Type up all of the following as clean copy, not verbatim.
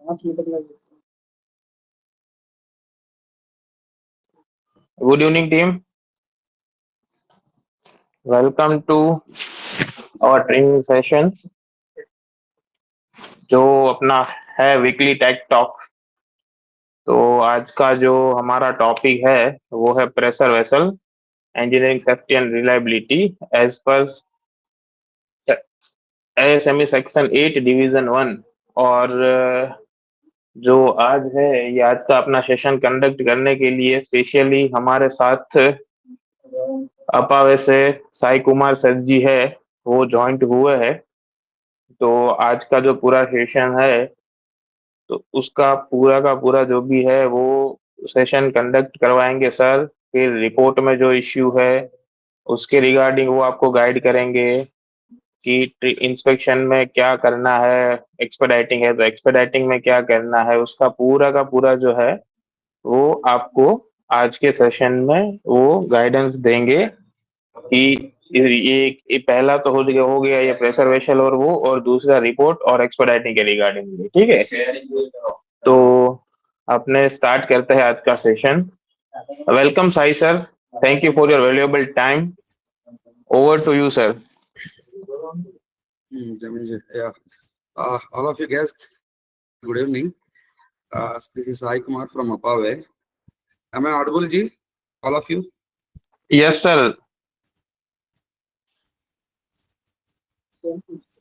Good evening, team. Welcome to our training session जो अपना है वीकली टेक टॉक। तो आज का जो हमारा टॉपिक है वो है pressure vessel engineering safety and reliability as पर एएसएमई सेक्शन 8 डिवीजन 1। और जो आज है ये आज का अपना सेशन कंडक्ट करने के लिए स्पेशली हमारे साथ अपावे से साई कुमार सर जी है, वो ज्वाइंट हुए हैं। तो आज का जो पूरा सेशन है तो उसका पूरा का पूरा जो भी है वो सेशन कंडक्ट करवाएंगे सर। फिर रिपोर्ट में जो इश्यू है उसके रिगार्डिंग वो आपको गाइड करेंगे कि इंस्पेक्शन में क्या करना है, एक्सपेडाइटिंग है तो एक्सपेडाइटिंग में क्या करना है, उसका पूरा का पूरा जो है वो आपको आज के सेशन में वो गाइडेंस देंगे कि ये पहला तो हो गया ये प्रेशर वेसल और वो, और दूसरा रिपोर्ट और एक्सपेडाइटिंग के रिगार्डिंग। ठीक है, तो अपने स्टार्ट करते हैं आज का session. Welcome Sai sir, thank you for your valuable time. Over to you sir. Yeah. All of you guys, good evening. This is Sai Kumar from Apave. Am I audible, Ji? All of you? Yes, sir.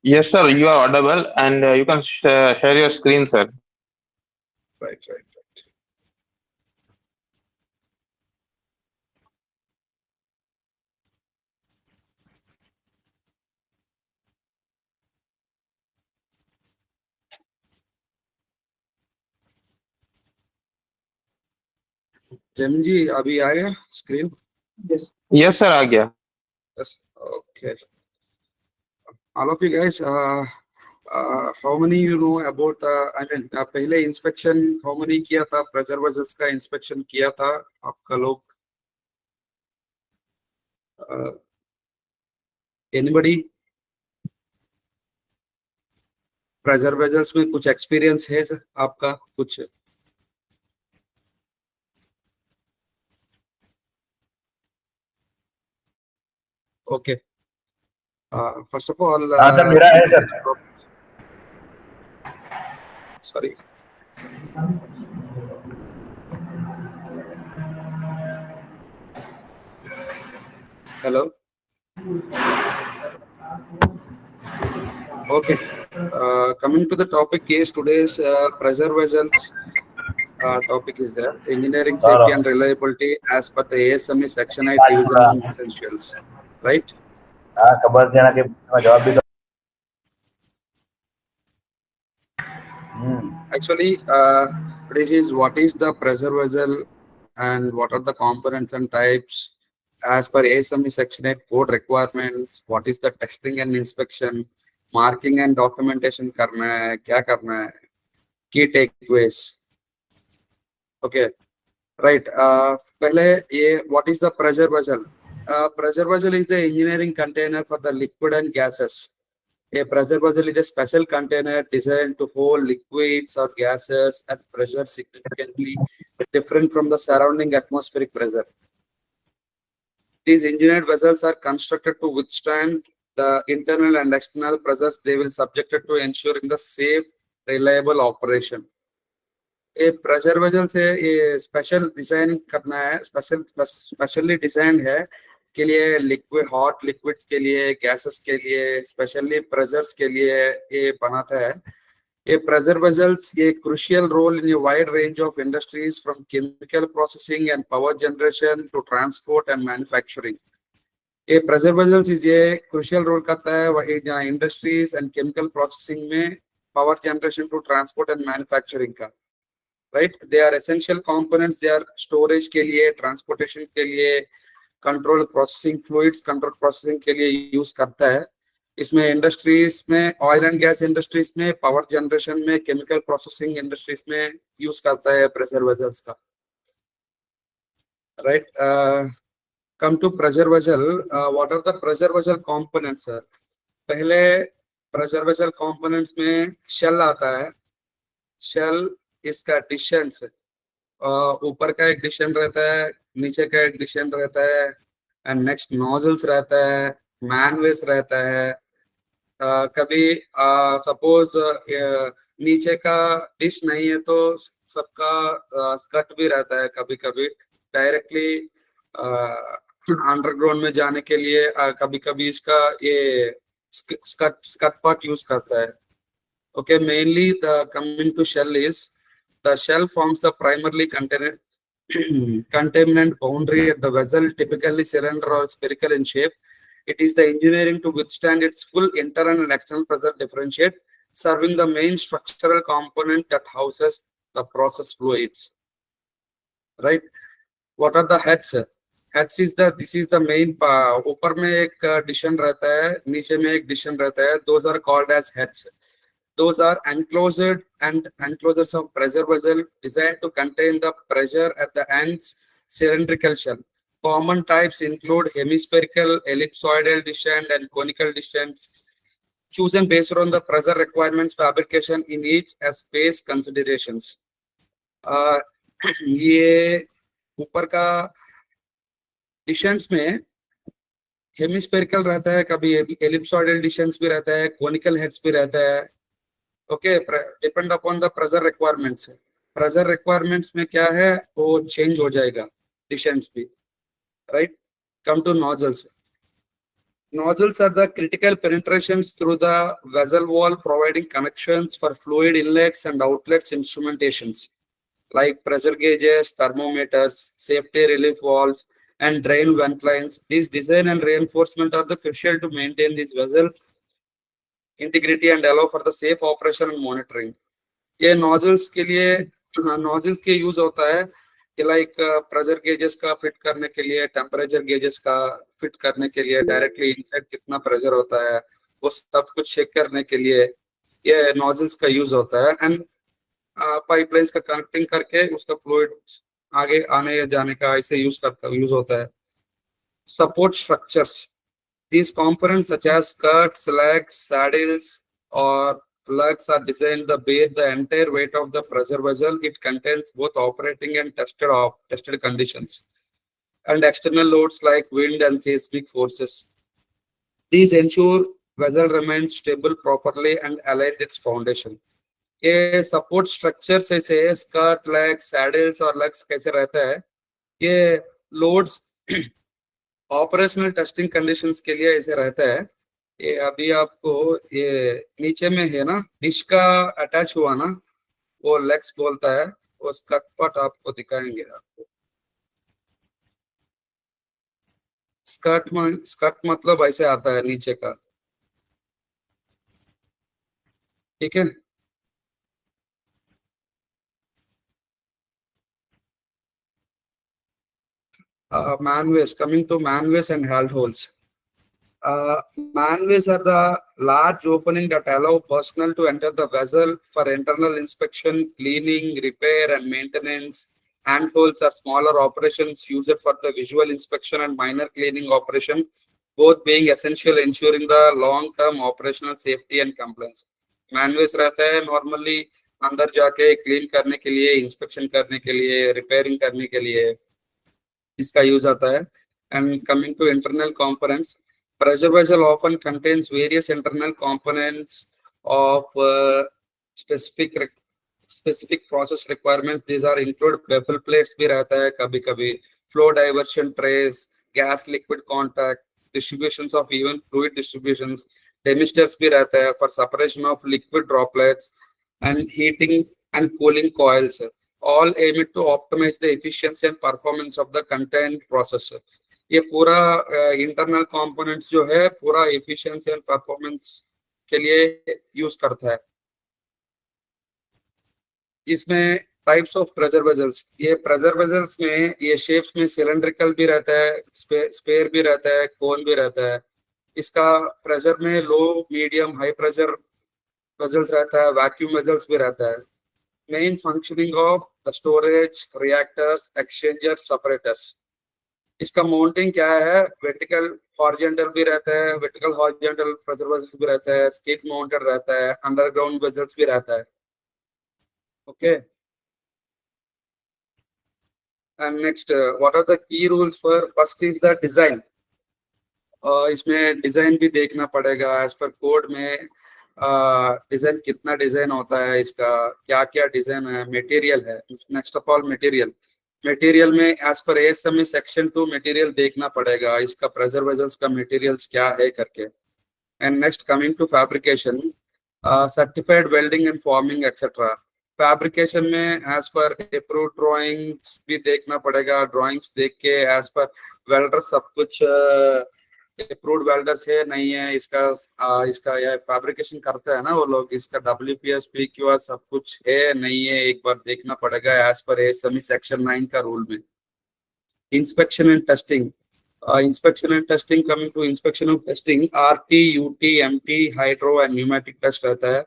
Yes, sir. You are audible, and you can share your screen, sir. Right. जमीन जी अभी आ गया screen? Yes, sir. आ गया. Yes. Okay. All of you guys, how many you know about? I mean, पहले inspection how many किया था? Pressure vessels का inspection किया था आपका लोग? Anybody? प्रेशर वेसल्स में कुछ एक्सपीरियंस है आपका कुछ? Okay, first of all sir मेरा है sir. Sorry, hello, okay. Coming to the topic is today's pressure vessels topic is there engineering safety and reliability as per the ASME section 8 division 1 essentials, right? खबर देना के जवाब भी Actually, this is what is the pressure vessel and what are the components and types as per ASME section 8 code requirements. What is the testing and inspection, marking and documentation करना है, क्या करना है, key takeaways. Okay, right. पहले ये what is the pressure vessel? Pressure vessel is the engineering container for the liquid and gases. A pressure vessel is a special container designed to hold liquids or gases at pressure significantly different from the surrounding atmospheric pressure. These engineered vessels are constructed to withstand the internal and external pressures they will subjected to ensuring the safe, reliable operation. A pressure vessel से ये special design करना है, specially design है के लिए liquid, hot liquids के लिए, gases के लिए, स्पेशली प्रेशर्स के लिए ये बनाता है. ये प्रेशर वेसल्स ये crucial role in a wide range of industries from chemical processing and power generation to transport and manufacturing. ये प्रेशर वेसल्स ये क्रूशियल रोल करता है वही जहाँ इंडस्ट्रीज एंड केमिकल प्रोसेसिंग में power generation to transport and manufacturing का. Right, they are essential components. They are storage के लिए, transportation के लिए, control processing fluids, control processing के लिए use करता है. इसमें industries में, oil and gas industries में, power generation में, chemical processing industries में use करता है pressure vessels का. Right, come to pressure vessel. What are the pressure vessel components, sir? पहले pressure vessel components में shell आता है. शेल इसका डिशेंस, ऊपर का एक डिशन रहता है, नीचे का एक डिशन रहता है, एंड नेक्स्ट नोजल्स रहता है, मैनवेस रहता है। कभी सपोज नीचे का डिश नहीं है तो सबका स्कर्ट भी रहता है, कभी कभी डायरेक्टली अंडरग्राउंड में जाने के लिए कभी कभी इसका ये स्कर्ट स्कर्ट पार्ट यूज करता है। Okay, mainly the coming to shell is the shell forms the primarily containment boundary at the vessel, typically cylinder or spherical in shape. It is the engineering to withstand its full internal and external pressure differentiate, serving the main structural component that houses the process fluids. Right? What are the heads? Heads is this is the main ऊपर में एक डिशन रहता है, नीचे में एक डिशन रहता है. Those are called as heads. Those are enclosed and enclosures of pressure vessel designed to contain the pressure at the ends. Cylindrical shell. Common types include hemispherical, ellipsoidal dish and conical dishes, chosen based on the pressure requirements fabrication in each as space considerations. ये ऊपर का डिशेंस में hemispherical रहता है, कभी एलिप्सॉइडल डिशेंस भी रहता है, कोनिकल हेड्स भी रहता है. Okay, depend upon the pressure requirements. Pressure requirements में क्या है वो चेंज हो जाएगा डिशेंस भी. Right, come to nozzles. Nozzles are the critical penetrations through the vessel wall, providing connections for fluid inlets and outlets instrumentations like pressure gauges, thermometers, safety relief valves, and drain vent lines. These design and reinforcement are the crucial to maintain this vessel integrity and allow for the safe operation and monitoring. ये nozzles के लिए nozzles के use होता है कि like pressure gauges का fit करने के लिए, टेम्परेचर गेजेस का फिट करने के लिए, डायरेक्टली इनसाइड कितना प्रेशर होता है वो सब कुछ चेक करने के लिए ये नोजल्स का यूज होता है. एंड पाइपलाइंस का कनेक्टिंग करके उसका फ्लूइड आगे आने जाने का ऐसे यूज होता है. Support structures. These components such as skirts, legs, saddles or lugs are designed to bear the entire weight of the pressure vessel. It contains both operating and tested conditions and external loads like wind and seismic forces. These ensure vessel remains stable properly and align its foundation. ये support structures ऐसे skirt, legs, saddles और lugs कैसे रहता है, ये loads operational testing conditions के लिए ऐसे रहता है. ये अभी आपको ये नीचे में है ना डिश का अटैच हुआ ना, वो लेग्स बोलता है. वो स्कर्ट पार्ट आपको दिखाएंगे. आपको स्कर्ट मतलब ऐसे आता है नीचे का. ठीक है. Manways. Coming to manways and handholds. Manways are the large opening that allow personnel to enter the vessel for internal inspection, cleaning, repair, and maintenance. Handholds are smaller operations used for the visual inspection and minor cleaning operation, both being essential ensuring the long-term operational safety and compliance. Manways रहता है normally अंदर जाके clean करने के लिए, inspection करने के लिए, रिपेयरिंग करने के लिए इसका यूज आता है. And coming to internal components, pressure vessel often contains various internal components of specific process requirements. These are include bevel plates भी रहता है कभी कभी, flow diversion trays, gas liquid contact, distributions of even fluid distributions, demisters भी रहता है for separation of liquid droplets, and heating and cooling coils. All aim to optimize the efficiency and performance of the contained process. ये पूरा internal components जो है पूरा efficiency and performance के लिए यूज करता है. इसमें टाइप्स ऑफ प्रेशर वेजल्स. ये प्रेशर वेजल्स में ये शेप्स में सिलेंड्रिकल भी रहता है, स्पेयर भी रहता है, कोन भी रहता है. इसका प्रेशर में लो, मीडियम, हाई प्रेशर वेजल्स रहता है, वैक्यूम वेजल्स भी रहता है. Main functioning of the storage, reactors, exchangers, separators. इसका माउंटिंग क्या है, वर्टिकल हॉरिजॉन्टल भी रहता है, वर्टिकल हॉरिजॉन्टल प्रेशर वेजल्स भी रहता है, स्किड माउंटेड रहता है, अंडरग्राउंड वेजल्स भी रहता है. Okay. And next, what are the key rules for first is the design. इसमें डिजाइन भी देखना पड़ेगा एज पर कोड में। डिजाइन कितना डिजाइन होता है, इसका क्या क्या डिजाइन है, मटेरियल है। Next of all material, material में एज पर एएसएमई सेक्शन 2 मटेरियल देखना पड़ेगा, इसका प्रेशर वेजल्स का मटेरियल्स क्या है करके। And next coming to fabrication, certified welding and forming etcetera. Fabrication में एज पर अप्रूव ड्राइंग्स भी देखना पड़ेगा, ड्राइंग्स देख के एज पर वेल्डर सब कुछ अप्रूव्ड वेल्डर्स है नहीं है, इसका यह फैब्रिकेशन करते हैं ना वो लोग, इसका WPS PQR सब कुछ है नहीं है, एक बार देखना पड़ेगा एज पर एएसएमई सेक्शन 9 का रूल में। Inspection and testing, inspection and testing, coming to inspection and testing, RT, UT, MT, hydro and pneumatic test रहता है।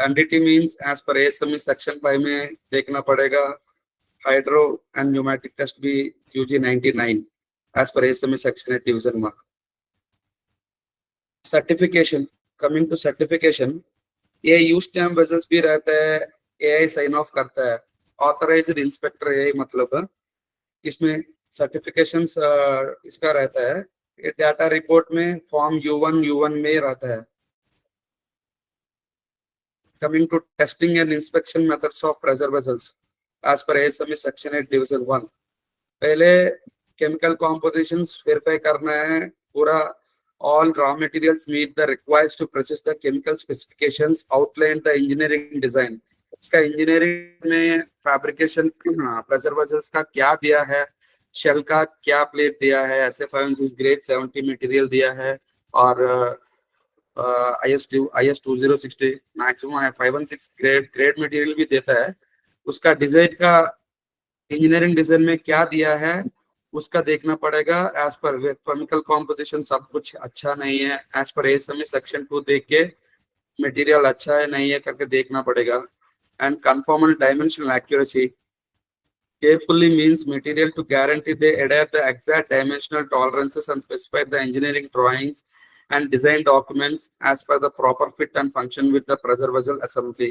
NDT means as per ASME section 5 में देखना पड़ेगा, hydro and pneumatic test भी UG 99 as per ASME section 8 division 1। certification, coming to certification, ये use stamp vessels भी रहता है, AI साइन ऑफ करता है, ऑथराइज्ड इंस्पेक्टर AI मतलब है। इसमें सर्टिफिकेशंस इसका रहता है, डाटा रिपोर्ट में फॉर्म U1 में रहता है। Coming to testing and inspection methods of pressure vessels as पर ASME सेक्शन 8 डिवीजन 1। पहले केमिकल कॉम्पोजिशंस वेरीफाई करना है पूरा, all raw materials meet the requires to process the chemical specifications, outline the engineering design। इसका engineering में fabrication pressure vessels का क्या दिया है, शेल का क्या प्लेट दिया है, SF5 ग्रेड 70 मटेरियल दिया है, और IS 2060 मैक्सिमम 516 ग्रेड मटेरियल भी देता है। उसका डिजाइन का इंजीनियरिंग डिजाइन में क्या दिया है उसका देखना पड़ेगा, एज पर केमिकल कॉम्पोजिशन सब कुछ अच्छा नहीं है, एज पर ASME सेक्शन 2 देख के मटेरियल अच्छा है नहीं है करके देखना पड़ेगा। And confirm dimensional accuracy, carefully means material to guarantee they adhere the exact dimensional tolerances and specify the engineering drawings and design documents as per the proper fit and function with the pressure vessel assembly।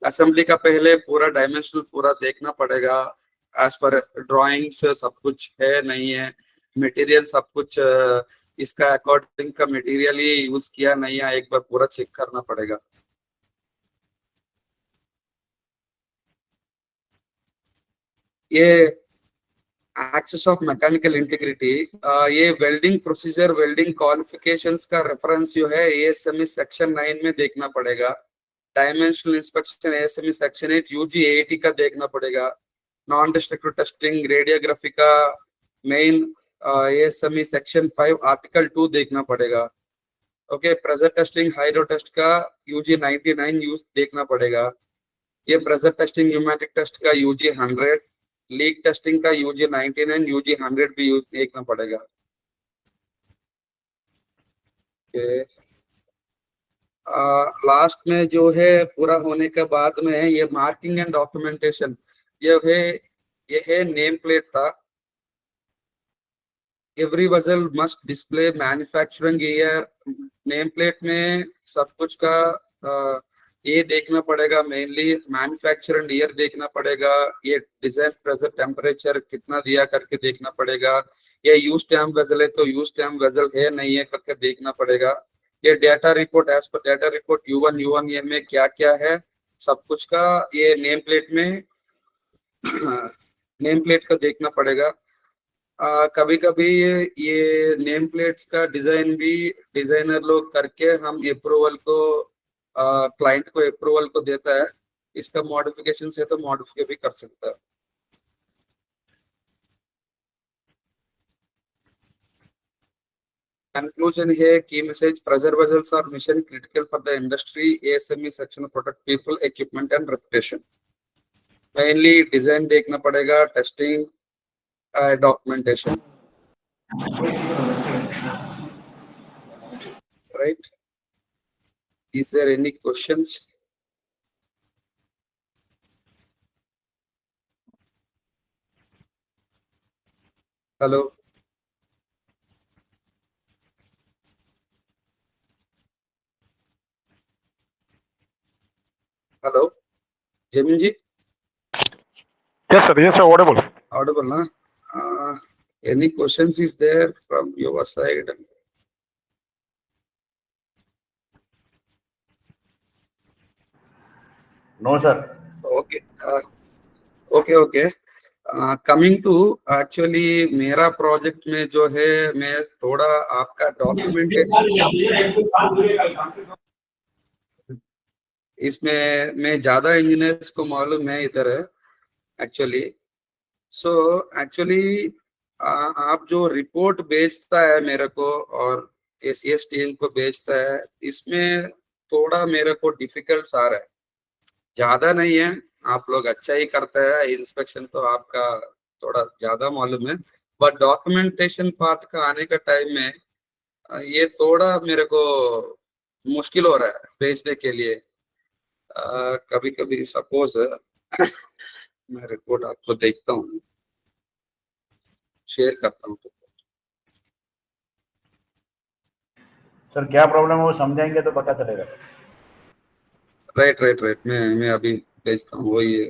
Assembly का पहले पूरा dimensional पूरा देखना पड़ेगा, as per drawings सब कुछ है नहीं है, मटेरियल सब कुछ इसका अकॉर्डिंग का मटेरियल ही यूज किया नहीं है, एक बार पूरा चेक करना पड़ेगा। ये एक्सेस ऑफ मैकेनिकल इंटीग्रिटी, ये वेल्डिंग प्रोसीजर वेल्डिंग क्वालिफिकेशंस का रेफरेंस जो है ASME सेक्शन 9 में देखना पड़ेगा। Dimensional inspection ASME section 8 UG 80 का देखना पड़ेगा। नॉन डिस्ट्रक्टिव टेस्टिंग रेडियोग्राफी का मेन ASME सेक्शन 5 आर्टिकल 2 देखना पड़ेगा। Okay, pressure testing hydro test का UG 99 यूज देखना पड़ेगा। ये प्रेशर टेस्टिंग न्यूमेटिक टेस्ट का UG 100, लीक टेस्टिंग का UG 99 UG 100 भी यूज देखना पड़ेगा। लास्ट में जो है पूरा होने के बाद में ये मार्किंग एंड डॉक्यूमेंटेशन, ये है नेम प्लेट था। Every vessel must display manufacturing year, name plate में सब कुछ का ये देखना पड़ेगा, मेनली मैन्युफैक्चरिंग ईयर देखना पड़ेगा, ये डिजाइन प्रेशर टेम्परेचर कितना दिया करके देखना पड़ेगा, ये यूज स्टैम्प वेसल है तो यूज स्टैम्प वेसल है नहीं है करके देखना पड़ेगा। ये डेटा रिपोर्ट एज पर डेटा रिपोर्ट U1 ये में क्या क्या है सब कुछ का ये नेम प्लेट में नेम प्लेट का देखना पड़ेगा। कभी कभी ये नेम प्लेट्स का डिजाइन भी डिजाइनर लोग करके हम अप्रूवल को क्लाइंट को अप्रूवल को देता है, इसका मॉडिफिकेशन से तो मॉडिफाई भी कर सकता है। Conclusion है, key message, pressure vessels are mission critical for the industry, ASME section protect people, equipment and reputation। Mainly design देखना पड़ेगा, testing, documentation, right? Is there any questions? Hello? Hello? Jamin ji, Yes, sir, audible. audible, na? Any questions is there from your side? No, sir. Okay. Okay. Coming to actually मेरा project में जो है मैं थोड़ा आपका documentation इसमें मैं ज्यादा इंजीनियर्स को मालूम है इधर एक्चुअली एक्चुअली आप जो रिपोर्ट भेजता है मेरे को और एसीएस टीम को भेजता है इसमें थोड़ा मेरे को डिफिकल्ट्स आ रहा है ज्यादा नहीं है आप लोग अच्छा ही करते हैं इंस्पेक्शन तो आपका थोड़ा ज्यादा मालूम है बट डॉक्यूमेंटेशन पार्ट का आने का टाइम में ये थोड़ा मेरे को मुश्किल हो रहा है भेजने के लिए कभी कभी सपोज मैं रिपोर्ट आपको देखता हूँ शेयर करता हूँ सर क्या प्रॉब्लम है वो समझाएंगे तो पता चलेगा। राइट मैं अभी भेजता हूँ वही है।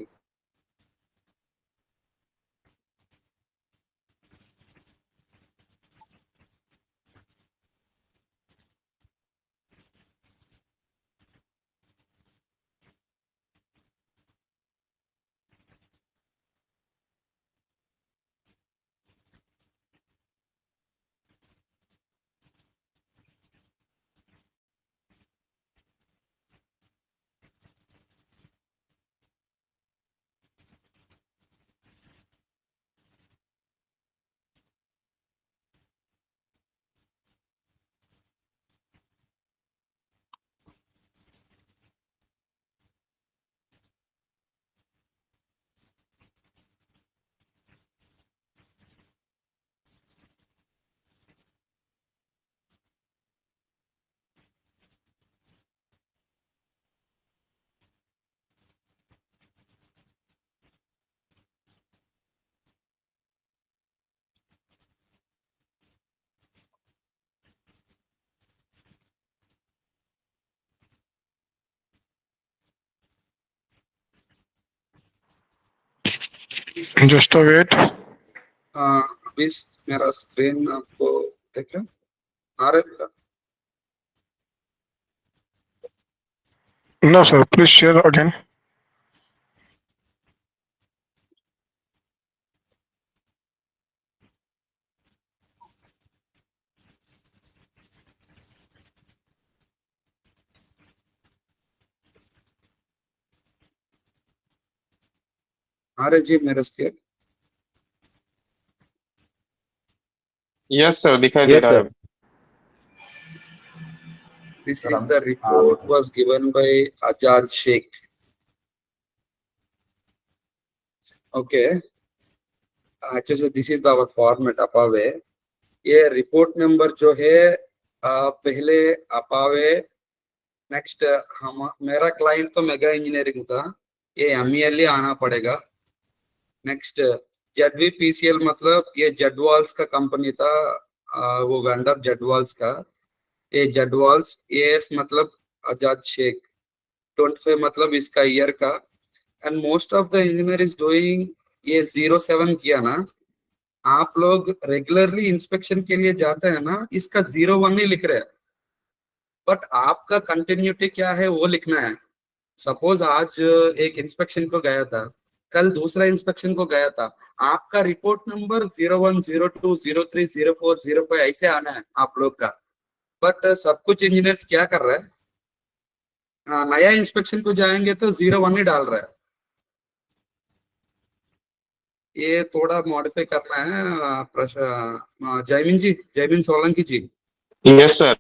Just a wait. अभी मेरा स्क्रीन आपको देख रहे आ रहा है? No, sir. Please share again. आ रहे जी मेरा स्क्रीन यस सर दिखाई दे रहा है। This is the report was given by Ajad Sheikh. Okay. Actually, this is our format अपावे ये रिपोर्ट नंबर जो है पहले अपावे नेक्स्ट हम मेरा क्लाइंट तो मेगा इंजीनियरिंग था ये एमईएल आना पड़ेगा नेक्स्ट ZVPCL मतलब ये जेडवाल्स का कंपनी था वो वेंडर जेडवाल्स का ये जेडवाल्स एएस मतलब आजाद शेख 25 मतलब इसका ईयर का and most of the engineer is doing ये 07 किया ना आप लोग रेगुलरली इंस्पेक्शन के लिए जाते हैं ना इसका 01 ही लिख रहे हैं बट आपका कंटिन्यूटी क्या है वो लिखना है सपोज आज एक इंस्पेक्शन को गया था कल दूसरा इंस्पेक्शन को गया था आपका रिपोर्ट नंबर 01, 02, 03, 04, 05 ऐसे आना है आप लोग का बट सब कुछ इंजीनियर्स क्या कर रहे हैं नया इंस्पेक्शन को जाएंगे तो 01 ही डाल रहा है ये थोड़ा मॉडिफाई करना है जयमीन सोलंकी जी यस सर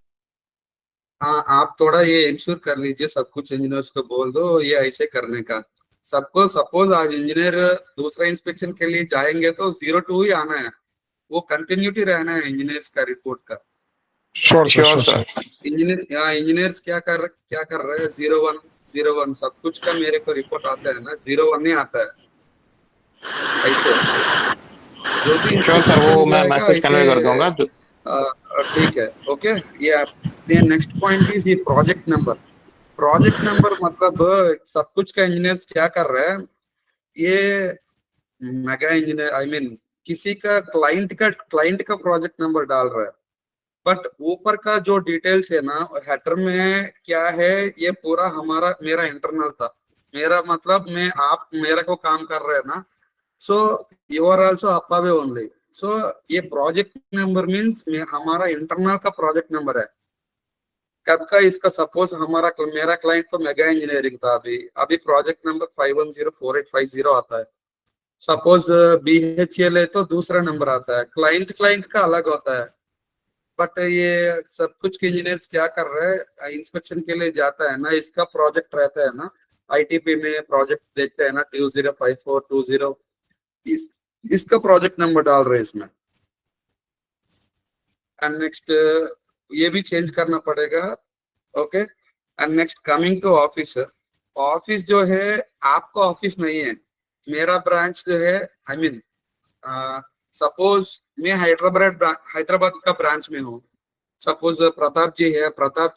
हाँ आप थोड़ा ये इंश्योर कर लीजिए सब कुछ इंजीनियर्स को बोल दो ये ऐसे करने का सबको सपोज आज इंजीनियर दूसरा इंस्पेक्शन के लिए जाएंगे तो 02 ही आना है वो कंटिन्यूटी रहना है इंजीनियर्स का रिपोर्ट का Sure, sir. इंजीनियर्स क्या कर रहे हैं 01 सब कुछ का मेरे को रिपोर्ट आता है ना 01 ही आता है ऐसे जो भी सर वो मैं मैसेज कन्वे कर दूंगा ठीक है ओके ये नेक्स्ट पॉइंट इज ये प्रोजेक्ट प्रोजेक्ट नंबर मतलब सब कुछ का इंजीनियर्स क्या कर रहे हैं, ये मेगा इंजीनियर आई मीन किसी का क्लाइंट का प्रोजेक्ट नंबर डाल रहा है, बट ऊपर का जो डिटेल्स है ना हेडर में क्या है, ये पूरा मेरा इंटरनल था। मेरा मतलब आप मेरे को काम कर रहे हैं ना, सो यू आर आल्सो अप्पावे ओनली। सो ये प्रोजेक्ट नंबर मीन्स हमारा इंटरनल का प्रोजेक्ट नंबर है। कब का इसका सपोज मेरा क्लाइंट तो मेगा इंजीनियरिंग था, अभी अभी प्रोजेक्ट नंबर 5104850 आता है। सपोज BHEL है तो दूसरा नंबर आता है, क्लाइंट का अलग होता है। बट ये सब कुछ के इंजीनियर्स क्या कर रहे हैं, इंस्पेक्शन के लिए जाता है ना, इसका प्रोजेक्ट रहता है ना, ITP में प्रोजेक्ट देखते हैं ना 205420, इसका प्रोजेक्ट नंबर डाल रहे हैं इसमें। एंड नेक्स्ट ये भी चेंज करना पड़ेगा। Okay, and next coming to office. Office जो है आपका ऑफिस नहीं है, मेरा ब्रांच जो है आई मीन सपोज मैं हैदराबाद का ब्रांच में हूँ। सपोज प्रताप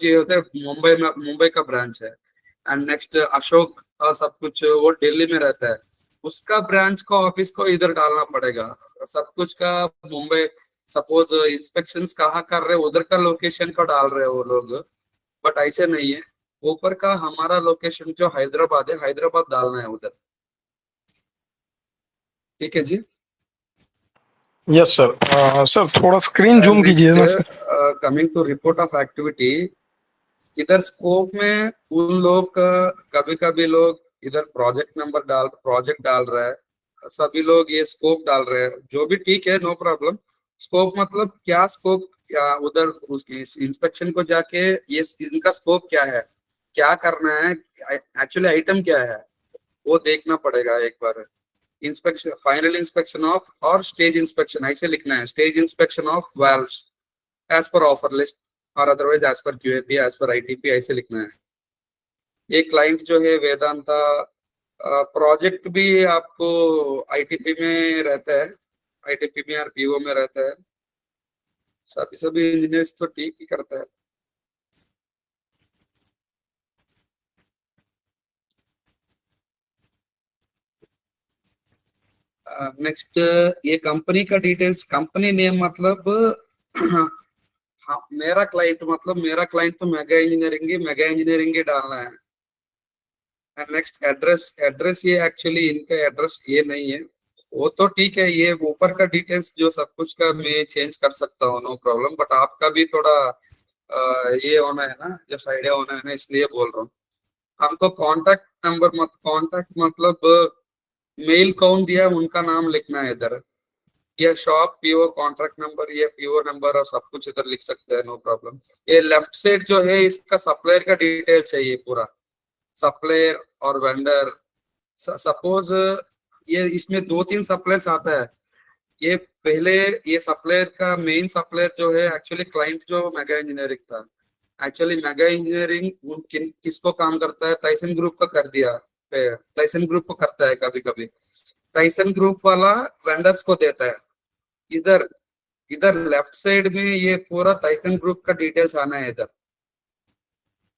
जी होते मुंबई का ब्रांच है। एंड नेक्स्ट अशोक सब कुछ वो दिल्ली में रहता है, उसका ब्रांच का ऑफिस को इधर डालना पड़ेगा। सब कुछ का मुंबई, सपोज इंस्पेक्शंस कहाँ कर रहे उधर का लोकेशन को डाल रहे हैं वो लोग, बट ऐसे नहीं है। ऊपर का हमारा लोकेशन जो हैदराबाद है, हैदराबाद डालना है उधर। ठीक है जी। Yes sir. सर थोड़ा स्क्रीन जूम कीजिए ना sir. Coming to report of activity, इधर स्कोप में उन लोग कभी कभी लोग इधर प्रोजेक्ट डाल रहा है, सभी लोग ये स्कोप डाल रहे हैं, जो भी ठीक है, नो प्रॉब्लम। स्कोप मतलब क्या स्कोप, क्या उधर उसकी इंस्पेक्शन को जाके ये इनका स्कोप क्या है, क्या करना है, एक्चुअली आइटम क्या है, वो देखना पड़ेगा एक बार। इंस्पेक्शन, फाइनल इंस्पेक्शन ऑफ और स्टेज इंस्पेक्शन ऐसे लिखना है, stage inspection of valves as पर ऑफर लिस्ट और अदरवाइज एज पर QAP एज पर ITP ऐसे लिखना है। ये क्लाइंट जो है वेदांता, प्रोजेक्ट भी आपको ITP में रहता है, ITP में और PO में रहता है। सभी इंजीनियर्स तो ठीक ही करता है। नेक्स्ट ये कंपनी का डिटेल्स, कंपनी नेम मतलब हाँ, मेरा क्लाइंट तो मेगा इंजीनियरिंग ही डालना है। नेक्स्ट एड्रेस ये एक्चुअली इनका एड्रेस ये नहीं है, वो तो ठीक है, ये ऊपर का डिटेल्स जो सब कुछ का मैं चेंज कर सकता हूँ, नो प्रॉब्लम। बट आपका भी थोड़ा ये होना है ना, जस्ट आइडिया होना है ना, इसलिए बोल रहा हूँ। हमको कॉन्टैक्ट मतलब मेल कौन दिया उनका नाम लिखना है इधर। ये शॉप PO कॉन्ट्रैक्ट नंबर, ये PO नंबर और सब कुछ इधर लिख सकते हैं, नो प्रॉब्लम। ये लेफ्ट साइड जो है इसका सप्लायर का डिटेल्स है, ये पूरा सप्लायर और वेंडर। सपोज ये इसमें 2-3 सप्लायर्स आता है। ये पहले ये सप्लायर का मेन सप्लायर जो है एक्चुअली क्लाइंट जो मेगा इंजीनियरिंग था, एक्चुअली मेगा इंजीनियरिंग किसको काम करता है, टाइसन ग्रुप का कर दिया, टाइसन ग्रुप को करता है कभी कभी। टाइसन ग्रुप वाला वेंडर्स को देता है। इधर इधर लेफ्ट साइड में ये पूरा टाइसन ग्रुप का डिटेल्स आना है।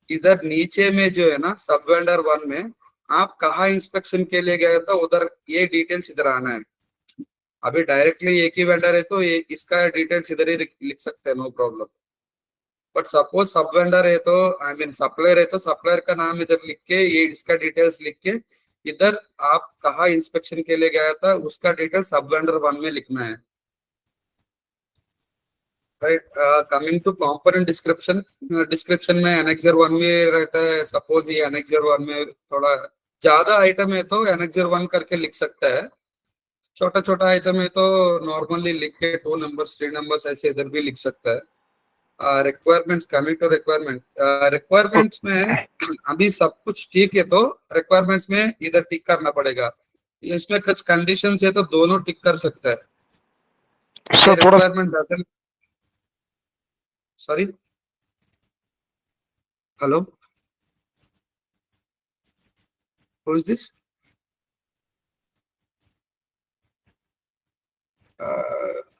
इधर नीचे में जो है ना सब वेंडर 1 में आप कहाँ इंस्पेक्शन के लिए गए तो उधर ये डिटेल्स इधर आना है। अभी डायरेक्टली एक ही वेंडर है तो ये इसका डिटेल्स इधर ही लिख सकते हैं, नो प्रॉब्लम। बट सपोज सब वेंडर है तो आई मीन सप्लायर है तो सप्लायर का नाम इधर लिख के ये इसका डिटेल्स लिख के इधर आप कहाँ इंस्पेक्शन के लिए गया था उसका डिटेल सब वेंडर 1 में लिखना है। Right, coming to component description में एनेक्सर 1 में रहता है। सपोज ये एनेक्सर 1 में थोड़ा ज्यादा आइटम है तो एनेक्सर 1 करके लिख सकता है, छोटा छोटा आइटम है तो नॉर्मली लिख के 2 नंबर्स 3 नंबर्स ऐसे इधर भी लिख सकता है। रिक्वायरमेंट्स, कमिंग टू रिक्वायरमेंट्स में अभी सब कुछ ठीक है तो रिक्वायरमेंट्स में इधर टिक करना पड़ेगा। इसमें कुछ कंडीशंस है तो दोनों टिक कर सकता है। सर थोड़ा requirement doesn't, sorry, hello, who is this?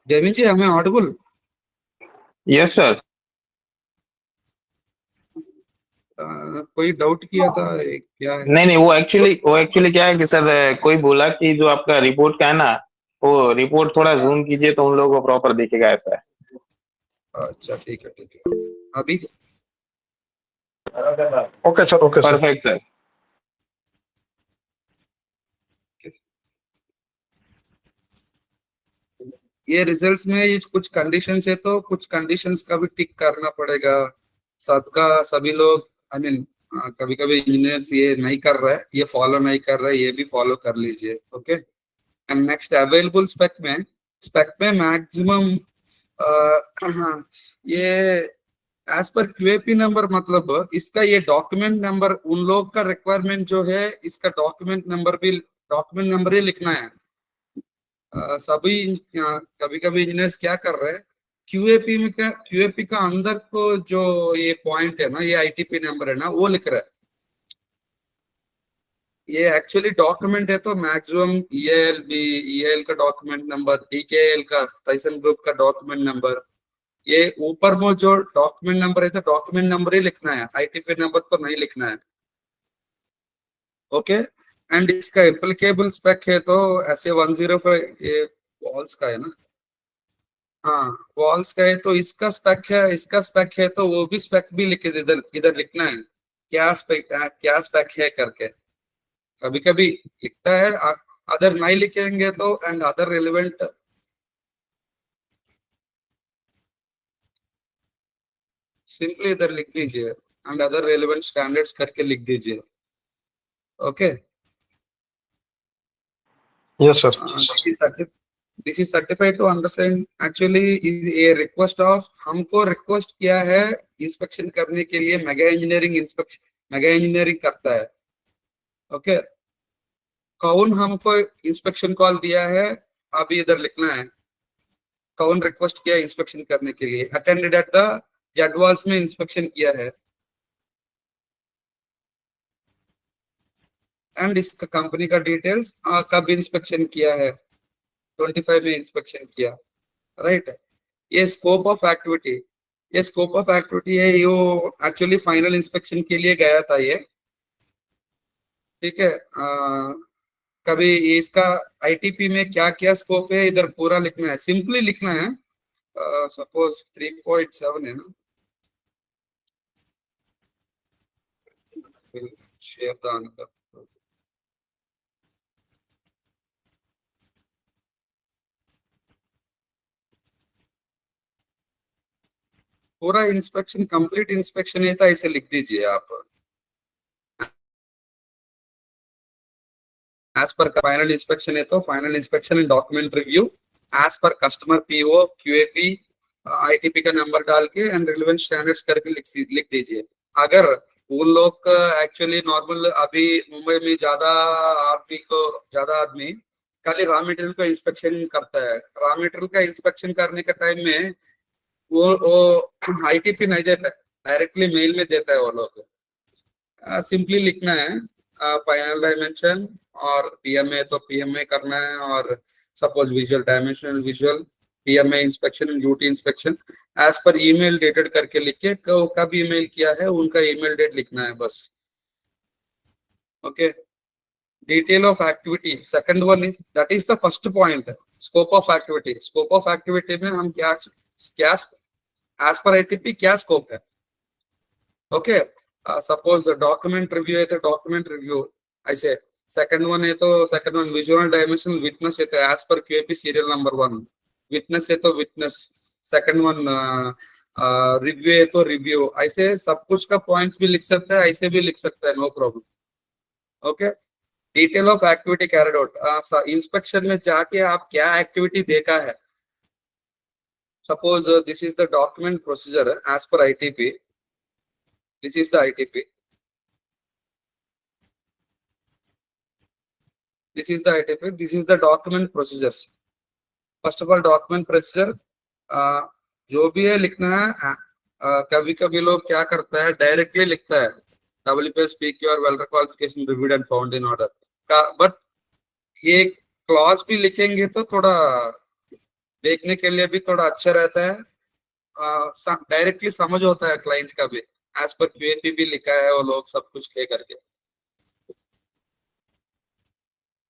Devin ji, हमें ऑडिबल? Yes sir. कोई डाउट किया था क्या है? नहीं नहीं, वो एक्चुअली क्या है कि सर, कोई बोला कि जो आपका रिपोर्ट का है ना, वो रिपोर्ट थोड़ा जूम कीजिए तो उन लोगों को प्रॉपर दिखेगा, ऐसा है। अच्छा ठीक है ठीक है। अभी okay sir, okay sir. Perfect sir. ये रिजल्ट्स में ये कुछ कंडीशंस है तो कुछ कंडीशंस का भी टिक करना पड़ेगा सबका, सभी लोग। आई मीन कभी कभी इंजीनियर्स ये नहीं कर रहा है, ये फॉलो नहीं कर रहा है, ये भी फॉलो कर लीजिए। Okay. And next available spec में मैक्सिमम ये एज पर क्यूएपी नंबर, मतलब इसका ये डॉक्यूमेंट नंबर, उन लोग का रिक्वायरमेंट जो है इसका डॉक्यूमेंट नंबर ही लिखना है। सभी कभी कभी इंजीनियर्स क्या कर रहे हैं, क्यूएपी का अंदर को जो ये पॉइंट है ना, ये आईटीपी नंबर है ना, वो लिख रहा है। ये एक्चुअली डॉक्यूमेंट है तो मैक्सिमम ईएल का डॉक्यूमेंट नंबर, टीकेएल का, टाइसन ग्रुप का डॉक्यूमेंट नंबर, ये ऊपर में जो डॉक्यूमेंट नंबर है तो डॉक्यूमेंट नंबर ही लिखना है, आईटीपी नंबर तो नहीं लिखना है। ओके। एंड इसका एप्लीकेबल स्पेक है तो ऐसे 105, ये वॉल्स का है ना, हाँ वॉल्स का है तो इसका स्पेक है तो वो भी स्पेक भी लिख इधर इधर लिखना है, क्या स्पेक है करके। कभी कभी लिखता है, अदर नहीं लिखेंगे तो एंड अदर रिलेवेंट सिंपली इधर लिख दीजिए एंड अदर रेलेवेंट स्टैंडर्ड्स करके लिख दीजिए। Okay. Yes sir. This is certified to understand, actually ये रिक्वेस्ट ऑफ, हमको रिक्वेस्ट किया है इंस्पेक्शन करने के लिए, मेगा इंजीनियरिंग करता है। ओके। कौन हमको इंस्पेक्शन कॉल दिया है, अभी इधर लिखना है, कौन रिक्वेस्ट किया इंस्पेक्शन करने के लिए, अटेंडेड एट द जडवाल्स में इंस्पेक्शन किया है, एंड इसका कंपनी का डिटेल्स, कब इंस्पेक्शन किया है, 25 में इंस्पेक्शन किया, राइट। ये स्कोप ऑफ एक्टिविटी है, ये एक्चुअली फाइनल इंस्पेक्शन के लिए गया था ये, ठीक है। कभी इसका आईटीपी में क्या क्या स्कोप है इधर पूरा लिखना है, सिंपली लिखना है। सपोज 3.7 है ना, शेयर द अनदर, पूरा इंस्पेक्शन कंप्लीट इंस्पेक्शन है तो ऐसे लिख दीजिए आप, एज पर फाइनल इंस्पेक्शन है तो final inspection and document review as पर कस्टमर पीओ क्यूएपी आईटीपी का नंबर डाल के एंड रिलेवेंट स्टैंडर्ड्स करके लिख दीजिए। अगर उन लोग एक्चुअली नॉर्मल, अभी मुंबई में ज्यादा आदमी खाली रॉ मटेरियल का इंस्पेक्शन करता है, रॉ मटेरियल का इंस्पेक्शन करने के टाइम में वो आईटीपी नहीं देता, डायरेक्टली मेल में देता है वो लोग। सिंपली लिखना है फाइनल डायमेंशन, और पीएमए तो पीएमए करना है, और suppose visual dimensional visual PMA inspection duty inspection as पर ईमेल डेटेड करके लिख के कब ईमेल किया है उनका ईमेल डेट लिखना है बस। Okay. Detail of activity, second one is, that is the first point, scope of activity में हम क्या एज पर आईटीपी क्या स्कोप है। ओके। सपोज डॉक्यूमेंट रिव्यू है तो डॉक्यूमेंट रिव्यू ऐसे, second one visual dimensional witness है तो एज पर क्यूएपी सीरियल नंबर 1, विटनेस है तो विटनेस, सेकंड वन रिव्यू है तो रिव्यू, ऐसे सब कुछ का पॉइंट्स भी लिख सकता है, ऐसे भी लिख सकता है, no problem. Okay. Detail of activity carried out, inspection में जाके आप क्या एक्टिविटी देखा है, suppose this is the document procedure as पर ITP, this is the ITP, this is the document procedures. First of all document procedure जो भी है लिखना है। कभी कभी लोग क्या करता है, डायरेक्टली लिखता है WPS PQ welder qualification reviewed and found in order का, बट ये क्लॉज भी लिखेंगे तो थोड़ा देखने के लिए भी थोड़ा अच्छा रहता है, डायरेक्टली समझ होता है क्लाइंट का भी, एज पर क्यूएपी भी लिखा है वो लोग सब कुछ ले करके।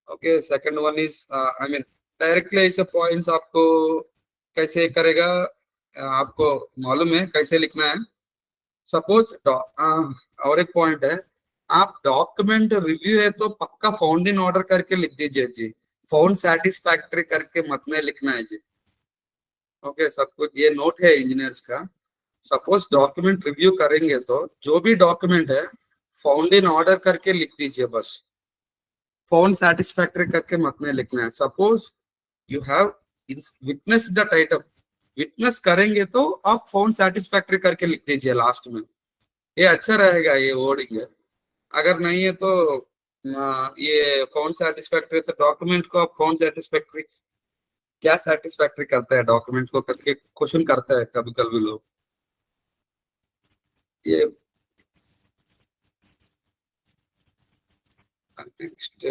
Okay, second one is I mean directly ऐसे पॉइंट्स आपको कैसे करेगा, आपको मालूम है कैसे लिखना है। सपोज और एक पॉइंट है, आप डॉक्यूमेंट रिव्यू है तो पक्का फाउंड इन ऑर्डर करके लिख दीजिए जी, फाउंड सैटिस्फैक्टरी करके मत में लिखना है जी। ओके, सब कुछ ये नोट है इंजीनियर्स का। सपोज डॉक्यूमेंट रिव्यू करेंगे तो जो भी डॉक्यूमेंट है फाउंड इन ऑर्डर करके लिख दीजिए बस, फाउंड सैटिस्फैक्टरी करके मत में लिखना है। Suppose you have witness the item, witness करेंगे तो आप फाउंड सैटिस्फैक्टरी करके लिख दीजिए लास्ट में, ये अच्छा रहेगा ये वर्डिंग है। अगर नहीं है तो ये फाउंड सैटिस्फैक्टरी, तो डॉक्यूमेंट को आप फाउंड सैटिस्फैक्टरी क्या सैटिस्फैक्टरी करता है डॉक्यूमेंट को करके क्वेश्चन करता है कभी कभी लोग। ये next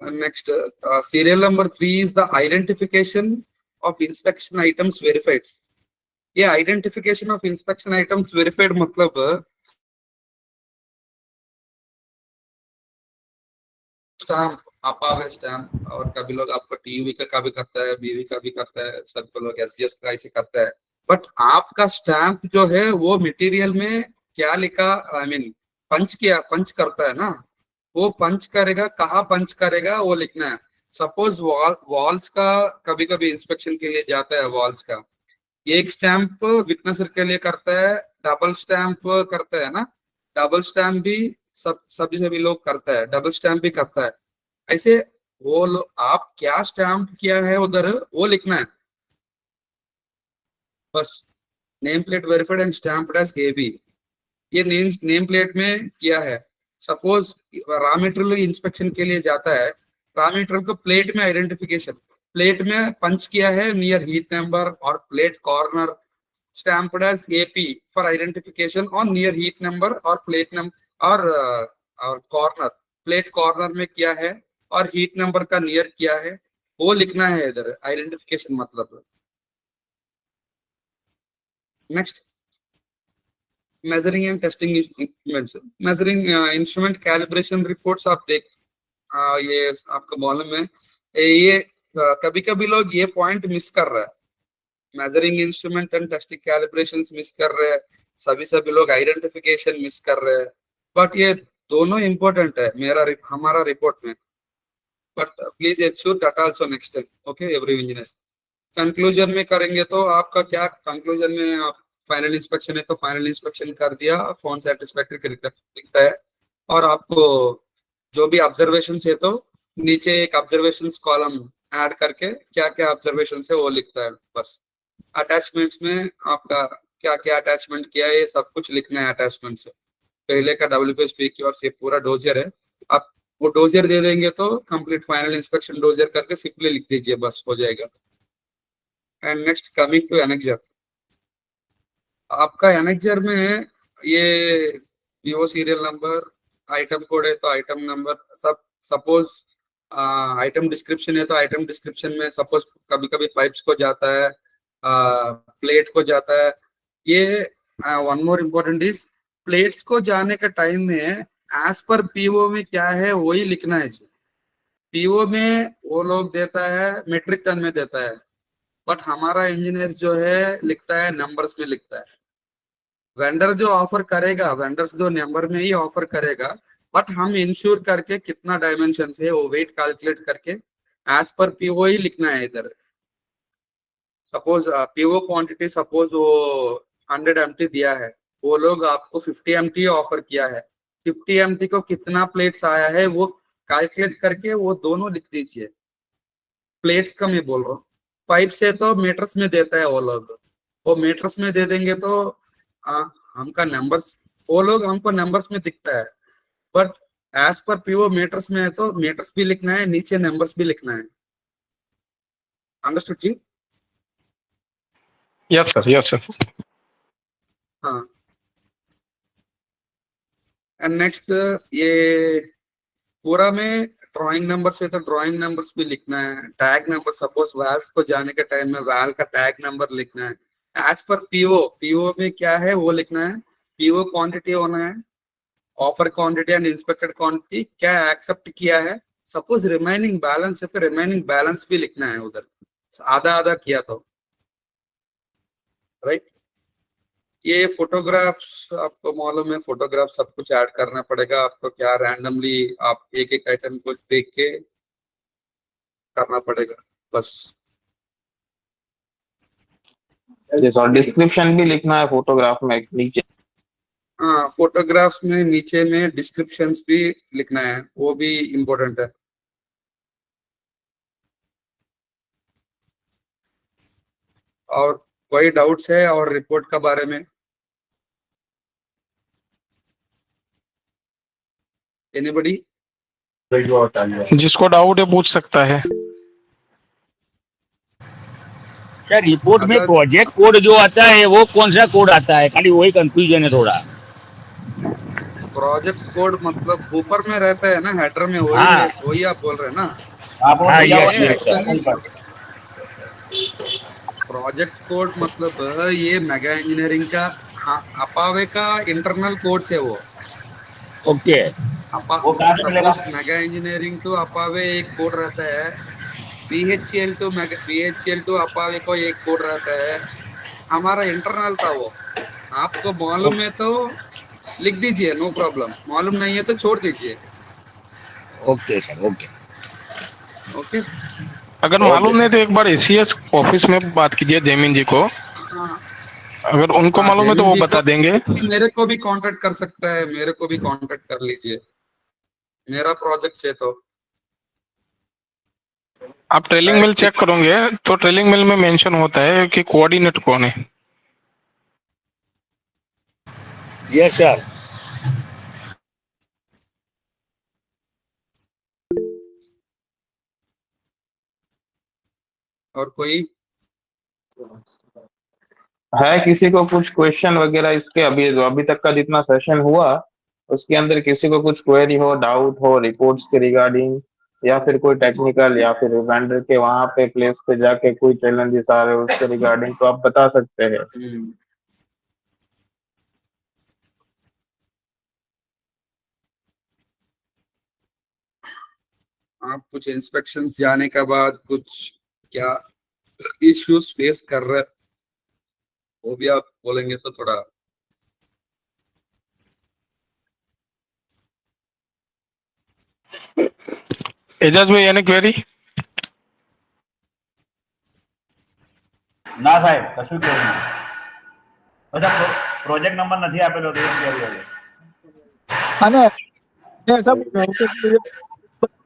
next serial number 3 is the identification of inspection items verified. ये identification of inspection items verified मतलब स्टैम्प, आपका स्टैम्प, और कभी लोग आपको टीवी का भी करता है, बीवी का भी करता है, सबको लोग एसजीएस का ऐसे करता है। बट आपका स्टैम्प जो है वो मटेरियल में क्या लिखा, आई मीन पंच किया, पंच करता है ना, वो पंच करेगा, कहाँ पंच करेगा वो लिखना है। सपोज वॉल्स का कभी कभी इंस्पेक्शन के लिए जाता है, वॉल्स का एक स्टैंप विटनेसर के लिए करता है, डबल स्टैंप करता है ना, डबल स्टैंप भी सभी लोग करता है, डबल स्टैंप भी करता है। ऐसे वो आप क्या स्टैंप किया है उधर वो लिखना है बस। Name plate verified and stamped as AB, ये नेम प्लेट में किया है। सपोज रॉ मटेरियल इंस्पेक्शन के लिए जाता है, रॉ मटेरियल को प्लेट में आइडेंटिफिकेशन, प्लेट में पंच किया है नियर हीट नंबर और plate corner, stamped as AP for identification on near heat number और प्लेट नंबर और कॉर्नर, प्लेट कॉर्नर में किया है और हीट नंबर का नियर किया है, वो लिखना है इधर आइडेंटिफिकेशन मतलब। Next, measuring and testing instruments, measuring instrument calibration reports आप देख, ये आपको मालूम है, ये कभी कभी लोग ये पॉइंट मिस कर रहा है, measuring instrument and testing calibrations miss कर रहे हैं, सभी लोग आइडेंटिफिकेशन मिस कर रहे हैं। बट ये दोनों इंपॉर्टेंट है हमारा रिपोर्ट में, but please ensure that also next time. Okay every engineer, conclusion में करेंगे तो आपका क्या कंक्लूजन में, आप फाइनल इंस्पेक्शन है तो फाइनल इंस्पेक्शन कर दिया, फोन सेटिस्फैक्टरी दिखता है, और आपको जो भी ऑब्जर्वेशन है तो नीचे एक ऑब्जर्वेशन कॉलम ऐड करके क्या क्या ऑब्जर्वेशन है वो लिखता है बस। अटैचमेंट्स में आपका क्या क्या अटैचमेंट किया है ये सब कुछ लिखना है अटैचमेंट से। पहले का WPSP की और से पूरा डोजियर है, आप वो डोजियर दे देंगे तो कंप्लीट फाइनल इंस्पेक्शन डोजियर करके सिंपली लिख दीजिए बस हो जाएगा। And next coming to annexure, आपका एनेक्जर में ये PO serial number, item code है तो आइटम नंबर, सब सपोज आइटम डिस्क्रिप्शन है तो आइटम डिस्क्रिप्शन में सपोज कभी कभी पाइप्स को जाता है, प्लेट को जाता है। ये one more important is plates को जाने का टाइम में एज पर पीओ में क्या है वही लिखना है। पीओ में वो लोग देता है मेट्रिक टन में देता है, बट हमारा इंजीनियर जो है लिखता है नंबर्स में लिखता है। वेंडर जो ऑफर करेगा, वेंडर्स जो नंबर में ही ऑफर करेगा, बट हम इंश्योर करके कितना डायमेंशन है वो वेट कैलकुलेट करके एज पर पीओ ही लिखना है इधर। सपोज पीओ क्वांटिटी सपोज वो 100 MT दिया है, वो लोग आपको 50 MT ऑफर किया है, 50 MT को कितना प्लेट्स आया है वो कैलकुलेट करके वो दोनों लिख दीजिए। प्लेट्स का मैं बोल रहा हूँ, पाइप से तो मीटर्स में देता है वो लोग, वो मीटर्स में दे देंगे तो हमका नंबर्स, वो लोग हमको नंबर्स में दिखता है, बट एज पर पीओ मीटर्स में है तो मीटर्स भी लिखना है, नीचे नंबर्स भी लिखना है। अंडरस्टूड जी? Yes sir, yes sir. हाँ, एंड नेक्स्ट ये पूरा में ड्राइंग नंबर से तो ड्राइंग नंबर्स भी लिखना है, टैग नंबर, सपोज वैल्स को जाने के टाइम में वैल का टैग नंबर लिखना है। एज पर पीओ, पीओ में क्या है वो लिखना है, पीओ क्वांटिटी होना है, offer quantity and inspected quantity क्या एक्सेप्ट किया है। सपोज रिमेनिंग बैलेंस है तो रिमेनिंग बैलेंस भी लिखना है उधर, आधा आधा किया तो, राइट। ये फोटोग्राफ्स आपको मालूम है, फोटोग्राफ सब कुछ ऐड करना पड़ेगा आपको, क्या रैंडमली आप एक एक आइटम को देख के करना पड़ेगा बस। और डिस्क्रिप्शन भी लिखना है फोटोग्राफ में नीचे। हाँ, फोटोग्राफ्स में नीचे में डिस्क्रिप्शंस भी लिखना है, वो भी इम्पोर्टेंट है। और कोई डाउट्स है और रिपोर्ट का बारे में? एनीबडी? जिसको डाउट है पूछ सकता है। सर रिपोर्ट में अगर प्रोजेक्ट कोड जो आता है वो कौन सा कोड आता है, खाली वही कंफ्यूजन है थोड़ा। प्रोजेक्ट कोड मतलब ऊपर में रहता है ना हेडर में, वही हाँ। है, वही आप बोल रहे हैं ना। आप वो हाँ, दिया हुआ यस है यस सर। एक्चुअली वहीं पर। प्रोजेक्ट कोड मतलब ये मेगा इंजीनियरिंग का, हाँ, अपावे का इंटरनल कोड्स है वो। ओके। वो कहाँ से मिलेगा? सपोज मेगा इंजीनियरिंग टू अपावे एक कोड रहता है, बीएचईएल टू अपावे को एक कोड रहता है, हमारा इंटरनल था वो। आपको मालूम है तो लिख दीजिए, नो प्रॉब्लम, मालूम नहीं है तो छोड़ दीजिए। Okay sir, okay. ओके। अगर ओके मालूम नहीं सर। तो एक बार एसीएस ऑफिस में बात कीजिए जयमीन जी को, हाँ अगर उनको हाँ, मालूम है तो जयमीन वो जी को बता देंगे। मेरे को भी कांटेक्ट कर सकता है, मेरे को भी कांटेक्ट कर लीजिए, मेरा प्रोजेक्ट से तो। आप ट्रेलिंग मेल चेक करोगे तो ट्रेलिंग मेल में मेंशन होता है कि कोऑर्डिनेट कौन है। Yes sir. और कोई? है किसी को कुछ क्वेश्चन वगैरह इसके, अभी अभी तक का जितना सेशन हुआ उसके अंदर किसी को कुछ क्वेरी हो, डाउट हो रिपोर्ट्स के रिगार्डिंग, या फिर कोई टेक्निकल, या फिर वेंडर के वहां पे प्लेस पे जाके कोई चैलेंजेस आ रहे हो उसके रिगार्डिंग, तो आप बता सकते हैं। आप कुछ इंस्पेक्शंस जाने के बाद कुछ क्या इश्यूज फेस कर रहे, वो भी आप बोलेंगे तो थोड़ा। एजाज भाई यानी क्वेरी? ના સાહેબ, કશું કેવું નહીં. બધા પ્રોજેક્ટ નંબર નથી આપેલો તો એમ કેરી હવે. हाँ ना, मैं ऐसा बोल रहा हूँ कि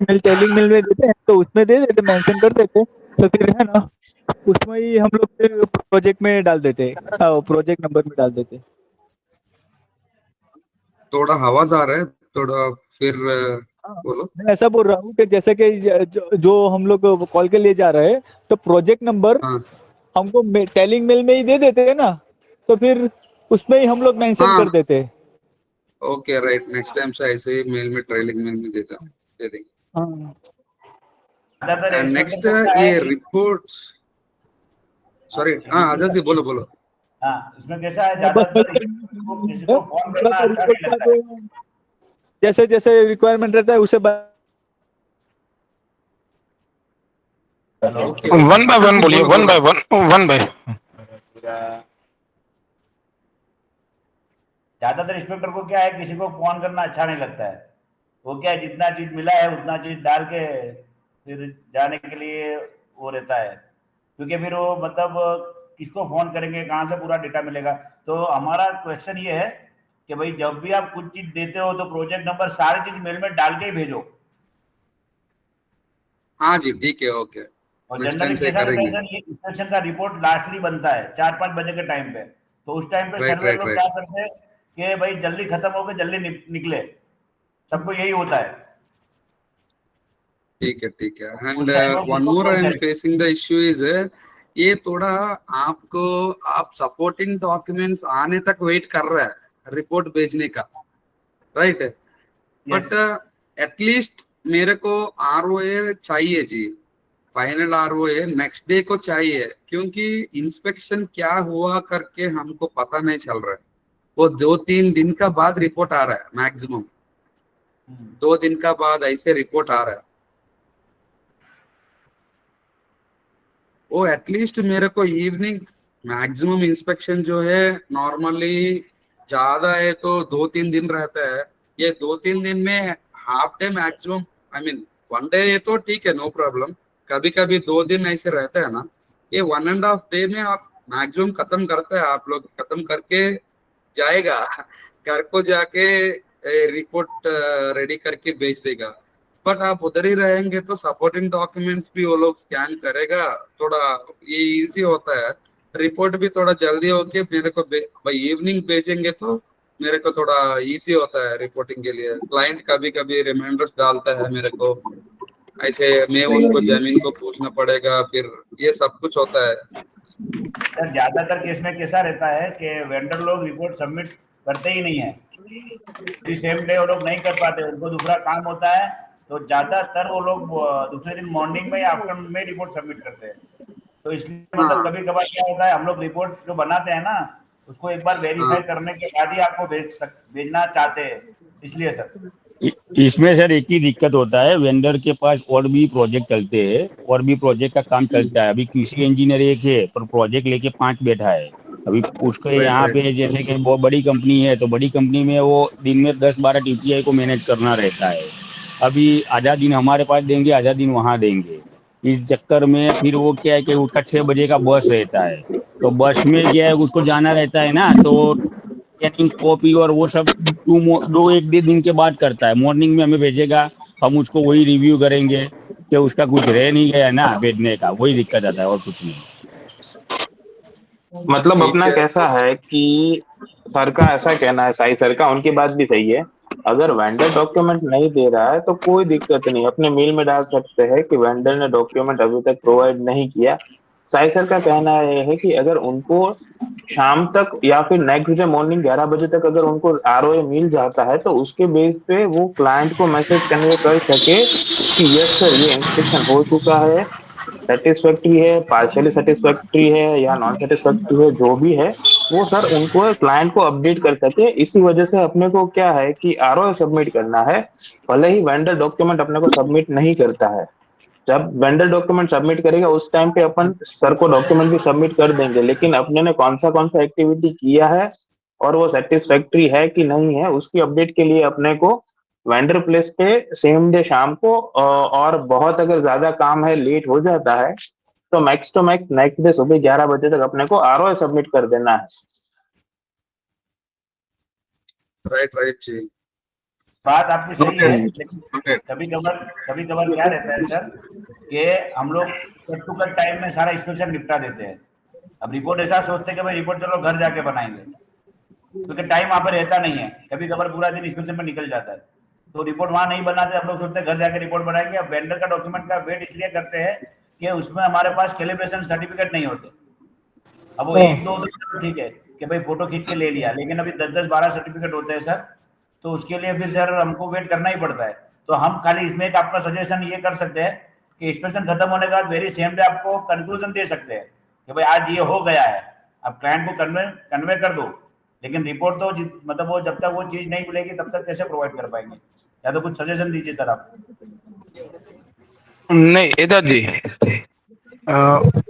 मेल टेलिंग मेल में देते हैं तो उसमें दे देते, मेंशन कर देते, तो फिर है ना उसमें ही हम लोग प्रोजेक्ट में डाल देते, प्रोजेक्ट नंबर में डाल देते। थोड़ा आवाज आ रहा है थोड़ा, फिर बोलो। मैं ऐसा बोल रहा हूँ कि जैसे कि जो हम लोग कॉल के लिए जा रहे हैं तो प्रोजेक्ट नंबर हाँ हमको टेलिंग मेल में ही दे देते हैं ना, तो फिर उसमें ही हम लोग मेंशन हाँ। कर देते हैं। ओके राइट, नेक्स्ट टाइम से ऐसे ही मेल में, ट्रेलिंग मेल में दे देंगे। हाँ, ज्यादातर एंड इंस्पेक्टर नेक्स्ट कैसा है ये कि- रिपोर्ट्स, सॉरी, हाँ आजाद जी बोलो बोलो। हाँ, इसमें कैसा है, बस ज्यादातर किसी को फोन करना अच्छा नहीं लगता है। जैसे जैसे रिक्वायरमेंट रहता है उसे hello, okay one by Azad one जी बोलिए, बोलो वन बोलो। By one by. ज्यादातर इंस्पेक्टर को क्या है, किसी को फोन करना अच्छा नहीं लगता है। वो क्या है, जितना चीज मिला है उतना चीज डाल के फिर जाने के लिए वो रहता है, क्योंकि फिर वो मतलब किसको फोन करेंगे, कहाँ से पूरा डेटा मिलेगा। तो हमारा क्वेश्चन ये है कि भाई जब भी आप कुछ चीज देते हो तो प्रोजेक्ट नंबर सारी चीज मेल में डाल के ही भेजो। हाँ जी ठीक है, ओके, और नेक्स्ट टाइम जनरली से कैसा रहता करेंगे। है सर, ये इंस्पेक्शन का रिपोर्ट लास्टली बनता है 4-5 बजे के टाइम पे, तो उस टाइम पे राइट सर्वर राइट लोग राइट, क्या करते हैं कि भाई जल्दी खत्म हो के जल्दी निकले, सबको यही होता है। ठीक है ठीक है। उस एंड टाइम में वन किसको मोर फोन आई एम करें? फेसिंग द इश्यू इज, ये थोड़ा आपको, आप सपोर्टिंग डॉक्यूमेंट्स आने तक वेट कर रहा है रिपोर्ट भेजने का, राइट। यस, बट एटलीस्ट मेरे को ROA चाहिए जी, फाइनल ROA नेक्स्ट डे को चाहिए, क्योंकि इंस्पेक्शन क्या हुआ करके हमको पता नहीं चल रहा है। वो 2-3 दिन का बाद रिपोर्ट आ रहा है, मैक्सिमम 2 दिन का बाद ऐसे रिपोर्ट आ रहा है। वो एटलीस्ट मेरे को इवनिंग मैक्सिमम इंस्पेक्शन जो है नॉर्मली ज्यादा है तो 2-3 दिन रहता है। ये 2-3 दिन में half day maximum, I mean 1 day है तो ठीक है, नो प्रॉब्लम। कभी कभी 2 दिन ऐसे रहता है ना, ये 1.5 डे में आप मैक्सिमम खत्म करते हैं। आप लोग खत्म करके जाएगा घर को जाके रिपोर्ट रेडी करके भेज देगा। बट आप उधर ही रहेंगे तो सपोर्टिंग डॉक्यूमेंट्स भी वो लोग स्कैन करेगा, थोड़ा ये इजी होता है। रिपोर्ट भी थोड़ा जल्दी होके मेरे को भाई इवनिंग भेजेंगे तो मेरे को थोड़ा इजी होता है रिपोर्टिंग के लिए। क्लाइंट कभी कभी रिमाइंडर्स डालता है मेरे को, ऐसे मैं उनको जमीन को पूछना पड़ेगा, फिर ये सब कुछ होता है। सर ज्यादातर केस में कैसा रहता है कि वेंडर लोग रिपोर्ट सबमिट करते ही नहीं है, सेम डे वो लोग नहीं कर पाते, उनको दूसरा काम होता है, तो ज्यादातर वो लोग दूसरे दिन मॉर्निंग में या आफ्टरनून में रिपोर्ट सबमिट करते हैं। तो इसलिए मतलब कभी कभार क्या होता है, हम लोग रिपोर्ट जो बनाते हैं ना, उसको एक बार वेरीफाई करने के बाद ही आपको भेजना चाहते हैं, इसलिए सर। इसमें सर एक ही दिक्कत होता है, वेंडर के पास और भी प्रोजेक्ट चलते हैं, और भी प्रोजेक्ट का काम चलता है। अभी कृषि इंजीनियर एक है पर प्रोजेक्ट लेके 5 बैठा है। अभी उसके यहाँ पे जैसे कि बहुत बड़ी कंपनी है, तो बड़ी कंपनी में वो दिन में 10-12 TPI को मैनेज करना रहता है। अभी आधा दिन हमारे पास देंगे, आधा दिन वहाँ देंगे। इस चक्कर में फिर वो क्या है कि उसका 6 बजे का बस रहता है, तो बस में क्या है उसको जाना रहता है ना, तो स्कैनिंग कॉपी और वो सब 1 दिन के बाद करता है। मॉर्निंग में हमें भेजेगा, हम उसको वही रिव्यू करेंगे कि उसका कुछ रह नहीं गया ना भेजने का, वही दिक्कत आता है और कुछ नहीं। मतलब ठीक अपना है। कैसा है कि सर का ऐसा कहना है, साई सर का, उनकी बात भी सही है। अगर वेंडर डॉक्यूमेंट नहीं दे रहा है तो कोई दिक्कत नहीं, अपने मेल में डाल सकते हैं कि वेंडर ने डॉक्यूमेंट अभी तक प्रोवाइड नहीं किया। साई सर का कहना यह है कि अगर उनको शाम तक या फिर नेक्स्ट डे मॉर्निंग 11 बजे तक अगर उनको ROA मिल जाता है तो उसके बेस पे वो क्लाइंट को मैसेज कन्वे कर सके कि यस सर, ये इंस्पेक्शन हो चुका है, सेटिस्फैक्ट्री है, पार्शियली सेटिस्फैक्ट्री है या नॉन सेटिस्फैक्ट्री है, जो भी है वो सर उनको क्लाइंट को अपडेट कर सके। इसी वजह से अपने को क्या है कि ROA सबमिट करना है, भले ही वेंडर डॉक्यूमेंट अपने को सबमिट नहीं करता है। जब वेंडर डॉक्यूमेंट सबमिट करेगा उस टाइम पे अपन सर को डॉक्यूमेंट भी सबमिट कर देंगे, लेकिन अपने ने कौन सा एक्टिविटी किया है और वो सेटिस्फैक्ट्री है कि नहीं है, उसकी अपडेट के लिए अपने को वेंडर प्लेस पे सेम डे शाम को और बहुत अगर ज्यादा काम है, लेट हो जाता है, तो max to max next day सुबह 11 बजे तक अपने को ROA सबमिट कर देना है। राइट जी, बात आपकी सही है, लेकिन कभी कभार क्या रहता है सर कि हम लोग कट टू कट टाइम में सारा इंस्पेक्शन निपटा देते हैं। अब रिपोर्ट ऐसा सोचते हैं कि भाई रिपोर्ट चलो घर जाके बनाएंगे, क्योंकि टाइम वहां पर रहता नहीं है, कभी कभार पूरा दिन इंस्पेक्शन में निकल जाता है, तो रिपोर्ट वहां नहीं बनाते। हम लोग सोचते हैं घर जाके रिपोर्ट बनाएंगे। अब वेंडर का डॉक्यूमेंट का वेट इसलिए करते हैं कि उसमें हमारे पास कैलिब्रेशन सर्टिफिकेट नहीं होते। अब वो 1-2 ठीक है कि भाई फोटो खींच के ले लिया, लेकिन अभी 10-12 सर्टिफिकेट होते हैं सर, तो उसके लिए फिर सर हमको वेट करना ही पड़ता है। तो हम खाली इसमें एक आपका सजेशन ये कर सकते हैं कि इंस्पेक्शन खत्म होने के बाद वेरी सेम डे आपको कंक्लूजन दे सकते हैं कि भाई आज ये हो गया है, अब क्लाइंट को कन्वे कर दो, लेकिन रिपोर्ट तो मतलब वो जब तक वो चीज नहीं मिलेगी तब तक कैसे प्रोवाइड कर पाएंगे? या तो कुछ सजेशन दीजिए सर आप। नहीं एदा जी,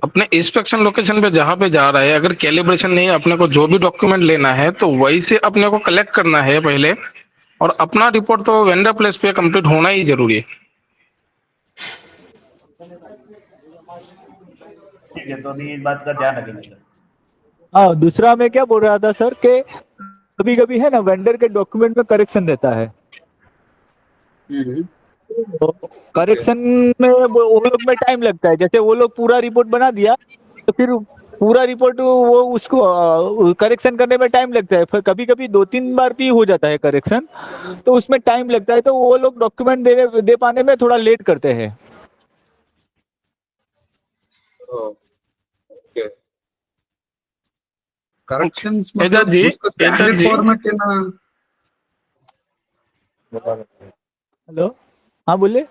अपने इंस्पेक्शन लोकेशन पे जहाँ पे जा रहा है, अगर कैलिब्रेशन नहीं है, अपने को जो भी डॉक्यूमेंट लेना है तो वही से अपने को कलेक्ट करना है पहले, और अपना रिपोर्ट तो वेंडर प्लेस पे कंप्लीट होना ही जरूरी है। ठीक है, तो अभी इस बात का ध्यान रखेंगे सर। हाँ, दूसरा मैं क्या बोल रहा था सर कि कभी कभी है ना वेंडर के डॉक्यूमेंट में करेक्शन रहता है, तो करेक्शन में वो लोग में टाइम लगता है। जैसे वो लोग पूरा रिपोर्ट बना दिया तो फिर पूरा रिपोर्ट वो उसको करेक्शन करने में टाइम लगता है, फिर कभी कभी 2-3 बार भी हो जाता है करेक्शन, तो उसमें टाइम लगता है, तो वो लोग डॉक्यूमेंट दे पाने में थोड़ा लेट करते हैं। ओके, करेक्शंस एदा मतलब जी, उसका एदा स्टैंडर्ड जी, फॉर्मेट है ना। हेलो, हाँ बोले।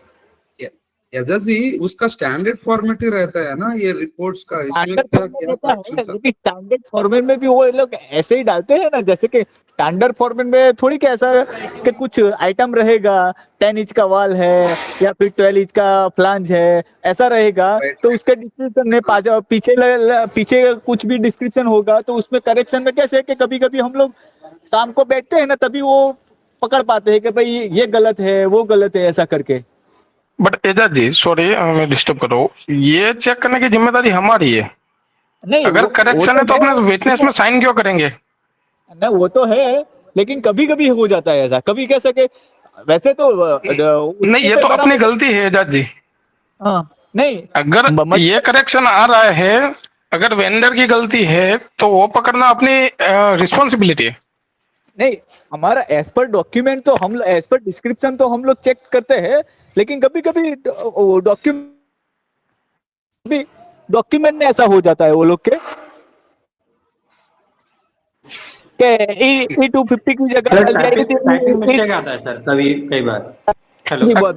एजस ही उसका स्टैंडर्ड फॉर्मेट ही रहता है ना ये रिपोर्ट्स का, इसमें स्टैंडर्ड क्या फॉर्मेट क्या रहता है, करेक्शन? लेकिन स्टैंडर्ड फॉर्मेट में भी वो लोग ऐसे ही डालते हैं ना, जैसे कि स्टैंडर्ड फॉर्मेट में थोड़ी कि ऐसा कि कुछ आइटम रहेगा, 10 इंच का वॉल है या फिर 12 इंच का फ्लांज है, ऐसा रहेगा। राइट। तो उसके डिस्क्रिप्शन में पीछे कुछ भी डिस्क्रिप्शन होगा, तो उसमें करेक्शन में कैसे है कि कभी कभी हम लोग शाम को बैठते हैं ना, तभी वो पकड़ पाते हैं कि भाई ये गलत है, वो गलत है, ऐसा करके। बट एजाज जी सॉरी मैं डिस्टर्ब कर रहा हूँ, ये चेक करने की जिम्मेदारी हमारी है। नहीं अगर वो करेक्शन तो है तो अपने विटनेस है, में साइन क्यों करेंगे? नहीं वो तो है, लेकिन कभी कभी हो जाता है ऐसा, कभी कैसे कि वैसे तो नहीं, उसमें ये पे तो अपनी बराबर। गलती है एजाज जी। हाँ नहीं, अगर ये मतलब करेक्शन आ रहा है, अगर वेंडर की गलती है तो वो पकड़ना अपनी रिस्पॉन्सिबिलिटी है। नहीं, हमारा एज पर डॉक्यूमेंट तो हम एज पर डिस्क्रिप्शन तो हम लोग चेक करते हैं, लेकिन कभी कभी डॉक्यूमेंट में ऐसा हो जाता है वो लोग के E250 की जगह सर डाल दिया टाइपिंग मिस्टेक आता है सर कभी कई बार। हेलो।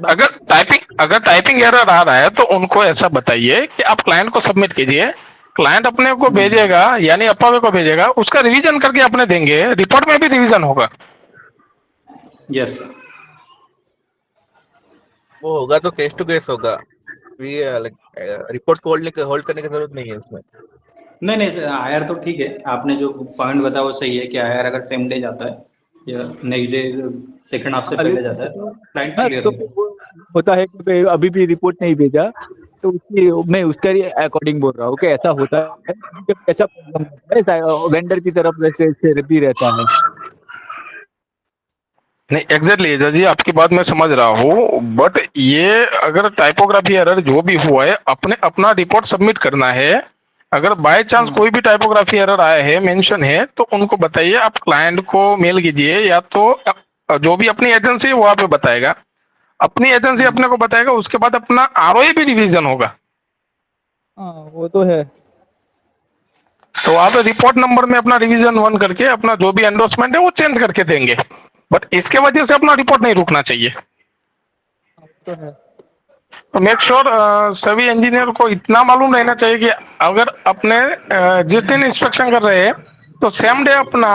अगर टाइपिंग एरर आ रहा है तो उनको ऐसा बताइए कि आप क्लाइंट को सबमिट कीजिए, क्लाइंट अपने को भेजेगा यानी अप्पावे को भेजेगा, उसका रिवीजन करके अपने देंगे, रिपोर्ट में भी रिवीजन होगा। Yes sir. वो होगा तो केस टू केस होगा, रिपोर्ट को होल्ड करने की जरूरत नहीं है उसमें। नहीं सर, आयर तो ठीक है, आपने जो पॉइंट बताया वो सही है कि आयर अगर सेम डे जाता है या नेक्स्ट डे सेकंड हाफ से पहले जाता है तो क्लाइंट हाँ, क्लियर तो है। वो होता है कि भाई अभी भी रिपोर्ट नहीं भेजा, तो उसकी मैं उसका अकॉर्डिंग बोल रहा हूँ कि ऐसा होता है, ऐसा प्रॉब्लम होता है वेंडर की तरफ से भी रहता है। नहीं एग्जैक्टली एजाज जी, आपकी बात मैं समझ रहा हूँ, बट ये अगर टाइपोग्राफी एरर जो भी हुआ है अपने अपना रिपोर्ट सबमिट करना है। अगर बाय चांस कोई भी टाइपोग्राफी एरर आया है, मेंशन है, तो उनको बताइए, आप क्लाइंट को मेल कीजिए, या तो जो भी अपनी एजेंसी है वहां पे बताएगा, अपनी एजेंसी अपने को बताएगा, उसके बाद अपना आरओए भी रिवीजन होगा। हाँ वो तो है। तो आप रिपोर्ट नंबर में अपना रिवीजन 1 करके अपना जो भी एंडोर्समेंट है वो चेंज करके देंगे, बट इसके वजह से अपना रिपोर्ट नहीं रुकना चाहिए। तो है। तो मेक श्योर सभी इंजीनियर को इतना मालूम रहना चाहिए कि अगर अपने जिस दिन इंस्पेक्शन कर रहे हैं तो सेम डे अपना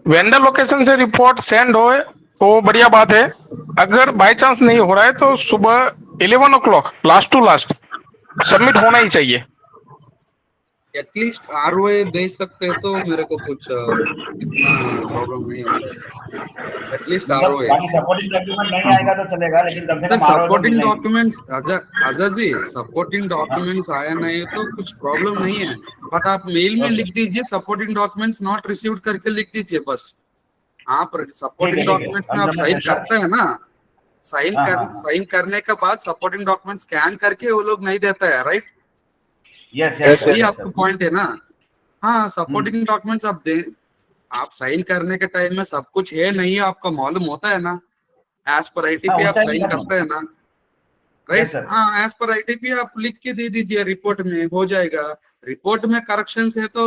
वेंडर लोकेशन से रिपोर्ट सेंड हो तो बढ़िया बात है। अगर बाय चांस नहीं हो रहा है तो सुबह 11 o'clock last to last submit होना ही चाहिए। एटलीस्ट आरओए भेज सकते हैं तो मेरे को कुछ इतना प्रॉब्लम नहीं होता है सर। एटलीस्ट मतलब आरओए बाकी सपोर्टिंग डॉक्यूमेंट नहीं आएगा तो चलेगा, लेकिन कम से सर, कम आरओ तो सपोर्टिंग मिलना ही चाहिए। Documents Ajay ji, supporting documents आया नहीं तो कुछ प्रॉब्लम नहीं है, बट आप मेल में ओके, लिख दीजिए सपोर्टिंग डॉक्यूमेंट्स नॉट रिसीव्ड करके लिख दीजिए बस। आप ठीक सपोर्टिंग है ठीक है, डॉक्यूमेंट्स में हम आप समझ साइन गए सर। करते हैं ना, हाँ हाँ हाँ, साइन करने के बाद सपोर्टिंग डॉक्यूमेंट स्कैन करके वो लोग नहीं देता है, राइट? यस यस सर, वही यस आपका सर। पॉइंट है ना। हाँ, सपोर्टिंग डॉक्यूमेंट्स आप दे, आप साइन करने के टाइम में सब कुछ है नहीं है आपका मालूम होता है ना, एज पर हाँ आईटीपी आप होता ही साइन है ना। करते हैं ना, यस राइट? सर। हाँ, एज पर आईटीपी आप लिख के दे दीजिए, रिपोर्ट में हो जाएगा। रिपोर्ट में करेक्शंस है तो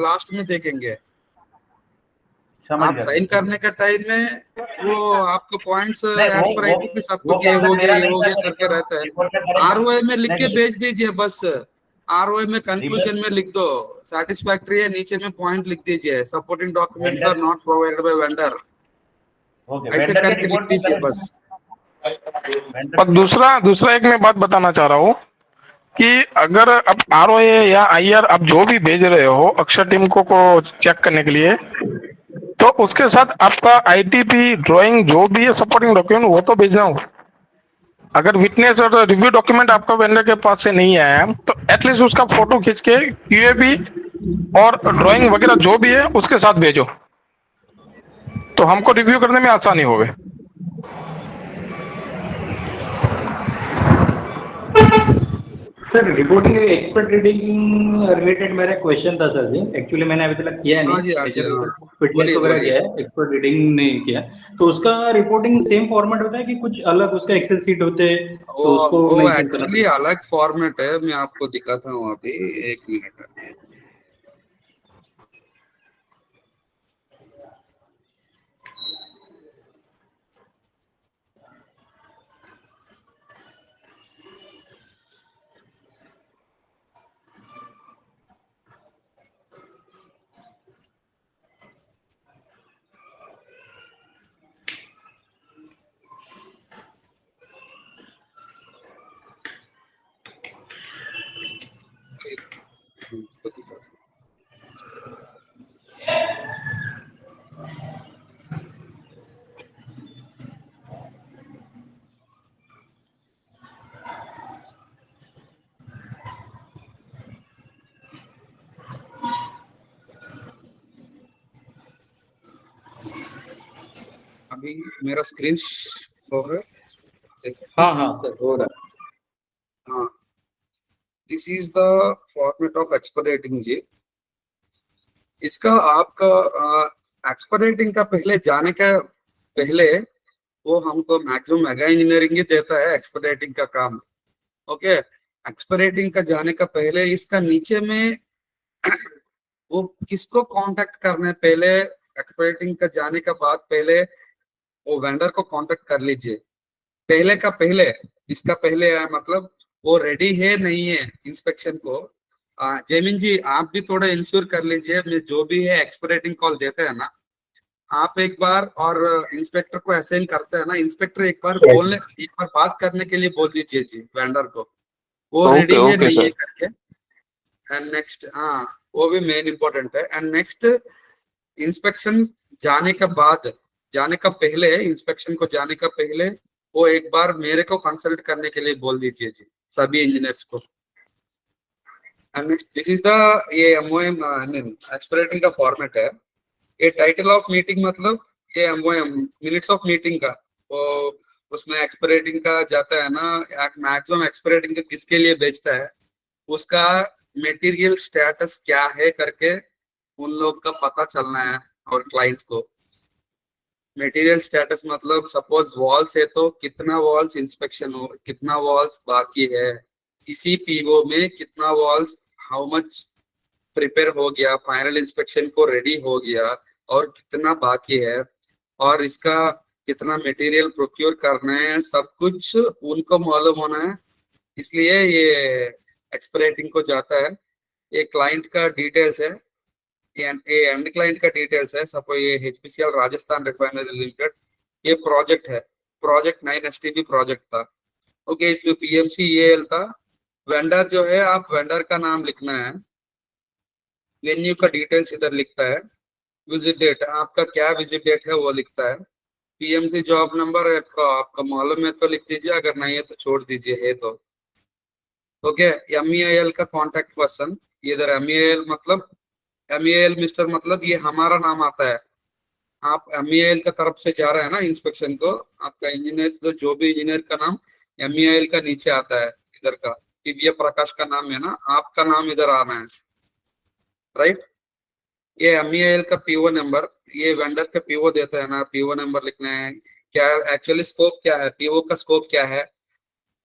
लास्ट में देखेंगे। समझ आप गया साइन सर, ठीक है। करने के टाइम में वो आपके पॉइंट्स नहीं एज पर आईटीपी सब वो कुछ ये हो कंसर्न गया मेरा ये नहीं हो था गया कि करके रहता है। रिपोर्ट का करेक्शन। आरओए में लिख नहीं के तो भेज दीजिए बस। आरओए में कंक्लूजन रिपोर्ट, में लिख दो सेटिस्फैक्ट्री है, नीचे में पॉइंट लिख दीजिए supporting documents are vendor, not provided by vendor, okay, ऐसे वेंडर के करके लिख रिपोर्ट में दीजिए बस। करेक्शन, और वेंडर। दूसरा एक मैं बात बताना चाह रहा हूँ कि अगर आप आरओए या आईआर आप जो भी भेज रहे हो अक्षर टीम को चेक करने के लिए, तो उसके साथ आपका आईटीपी ड्राइंग जो भी है सपोर्टिंग डॉक्यूमेंट वो तो भेजना हो। अगर विटनेस और रिव्यू डॉक्यूमेंट आपका वेंडर के पास से नहीं आया तो एटलीस्ट उसका फोटो खींच के क्यूएबी और ड्राइंग वगैरह जो भी है उसके साथ भेजो, तो हमको रिव्यू करने में आसानी होगी। Sir reporting expert reading related मेरा क्वेश्चन था सर जी, एक्चुअली मैंने अभी तक किया हाँ नहीं, जी, हाँ जी, हाँ। फिटनेस बोलिए वगैरह बोलिए। किया है, एक्सपर्ट रीडिंग नहीं किया। तो उसका रिपोर्टिंग सेम फॉर्मेट होता है कि कुछ अलग उसका एक्सेल सीट होते हैं तो उसको वो मेंशन करना एक्चुअली पड़ता अलग फॉर्मेट है, मैं आपको दिखाता हूँ अभी, एक मिनट। अभी मेरा स्क्रीन हो रहा है, देखो। हाँ हाँ सर हो रहा है। हाँ, this is the format of expediting जी। इसका आपका एक्सपेडिटिंग का पहले जाने का पहले वो हमको मैक्सिमम मेगा इंजीनियरिंग ही देता है एक्सपेडिटिंग का काम। ओके, एक्सपेडिटिंग का जाने का पहले इसका नीचे में वो किसको कांटेक्ट करना है पहले, एक्सपेडिटिंग का जाने का बाद पहले वो वेंडर को कांटेक्ट कर लीजिए। पहले का पहले, इसका पहले है मतलब वो रेडी है नहीं है इंस्पेक्शन को। जयमीन जी आप भी थोड़ा इंश्योर कर लीजिए, मैं जो भी है एक्सपेडिटिंग कॉल देते हैं ना, आप एक बार और इंस्पेक्टर को असाइन करते हैं ना, इंस्पेक्टर एक बार बोलने, एक बार बात करने के लिए बोल दीजिए जी वेंडर को, वो ओके रेडी है ओके नहीं है सर। करके। एंड नेक्स्ट, हाँ वो भी मेन इंपॉर्टेंट है। एंड नेक्स्ट, इंस्पेक्शन जाने का बाद, जाने का पहले, इंस्पेक्शन को जाने का पहले वो एक बार मेरे को कंसल्ट करने के लिए बोल दीजिए जी सभी इंजीनियर्स को। And next, this is the ये एमओएम आई मीन एक्सपेडिटिंग का फॉर्मेट है। ये टाइटल ऑफ मीटिंग मतलब ये एमओएम मिनट्स ऑफ मीटिंग का, वो उसमें एक्सपेडिटिंग का जाता है ना, मैक्सिमम एक्सपेडिटिंग का किसके लिए बेचता है, उसका मटेरियल स्टेटस क्या है करके उन लोग का पता चलना है। और क्लाइंट को मटेरियल स्टेटस मतलब सपोज वॉल्स है तो कितना वॉल्स इंस्पेक्शन हो, कितना वॉल्स बाकी है, इसी पीओ में कितना वॉल्स हाउ मच प्रिपेयर हो गया, फाइनल इंस्पेक्शन को रेडी हो गया और कितना बाकी है, और इसका कितना मटेरियल प्रोक्योर करना है, सब कुछ उनको मालूम होना है। इसलिए ये एक्सपेडिटिंग को जाता है। ये क्लाइंट का डिटेल्स है, ये एंड क्लाइंट का डिटेल्स है। सपोज ये एचपीसीएल राजस्थान रिफाइनरी लिमिटेड, ये प्रोजेक्ट है, प्रोजेक्ट 9 एसटीबी प्रोजेक्ट था। ओके, इसमें पीएमसी ईएएल था। वेंडर जो है, आप वेंडर का नाम लिखना है, वेन्यू का डिटेल्स इधर लिखता है, विजिट डेट आपका क्या विजिट डेट है वो लिखता है, पीएमसी जॉब नंबर आपका आपका मालूम है तो लिख दीजिए, अगर नहीं है तो छोड़ दीजिए है तो। ओके, एमईएल का कॉन्टेक्ट पर्सन, इधर एमईएल मतलब एमईएल मिस्टर मतलब ये हमारा नाम आता है। आप एमईएल का तरफ से जा रहे हैं ना इंस्पेक्शन को, आपका इंजीनियर तो जो भी इंजीनियर का नाम एमईएल का नीचे आता है, इधर का दिव्य प्रकाश का नाम है ना, आपका नाम इधर आना है, राइट। ये एमईएल का पीओ नंबर, ये वेंडर का पीओ देता है ना, पीओ नंबर लिखना है। क्या एक्चुअली स्कोप क्या है, पीओ का स्कोप क्या है,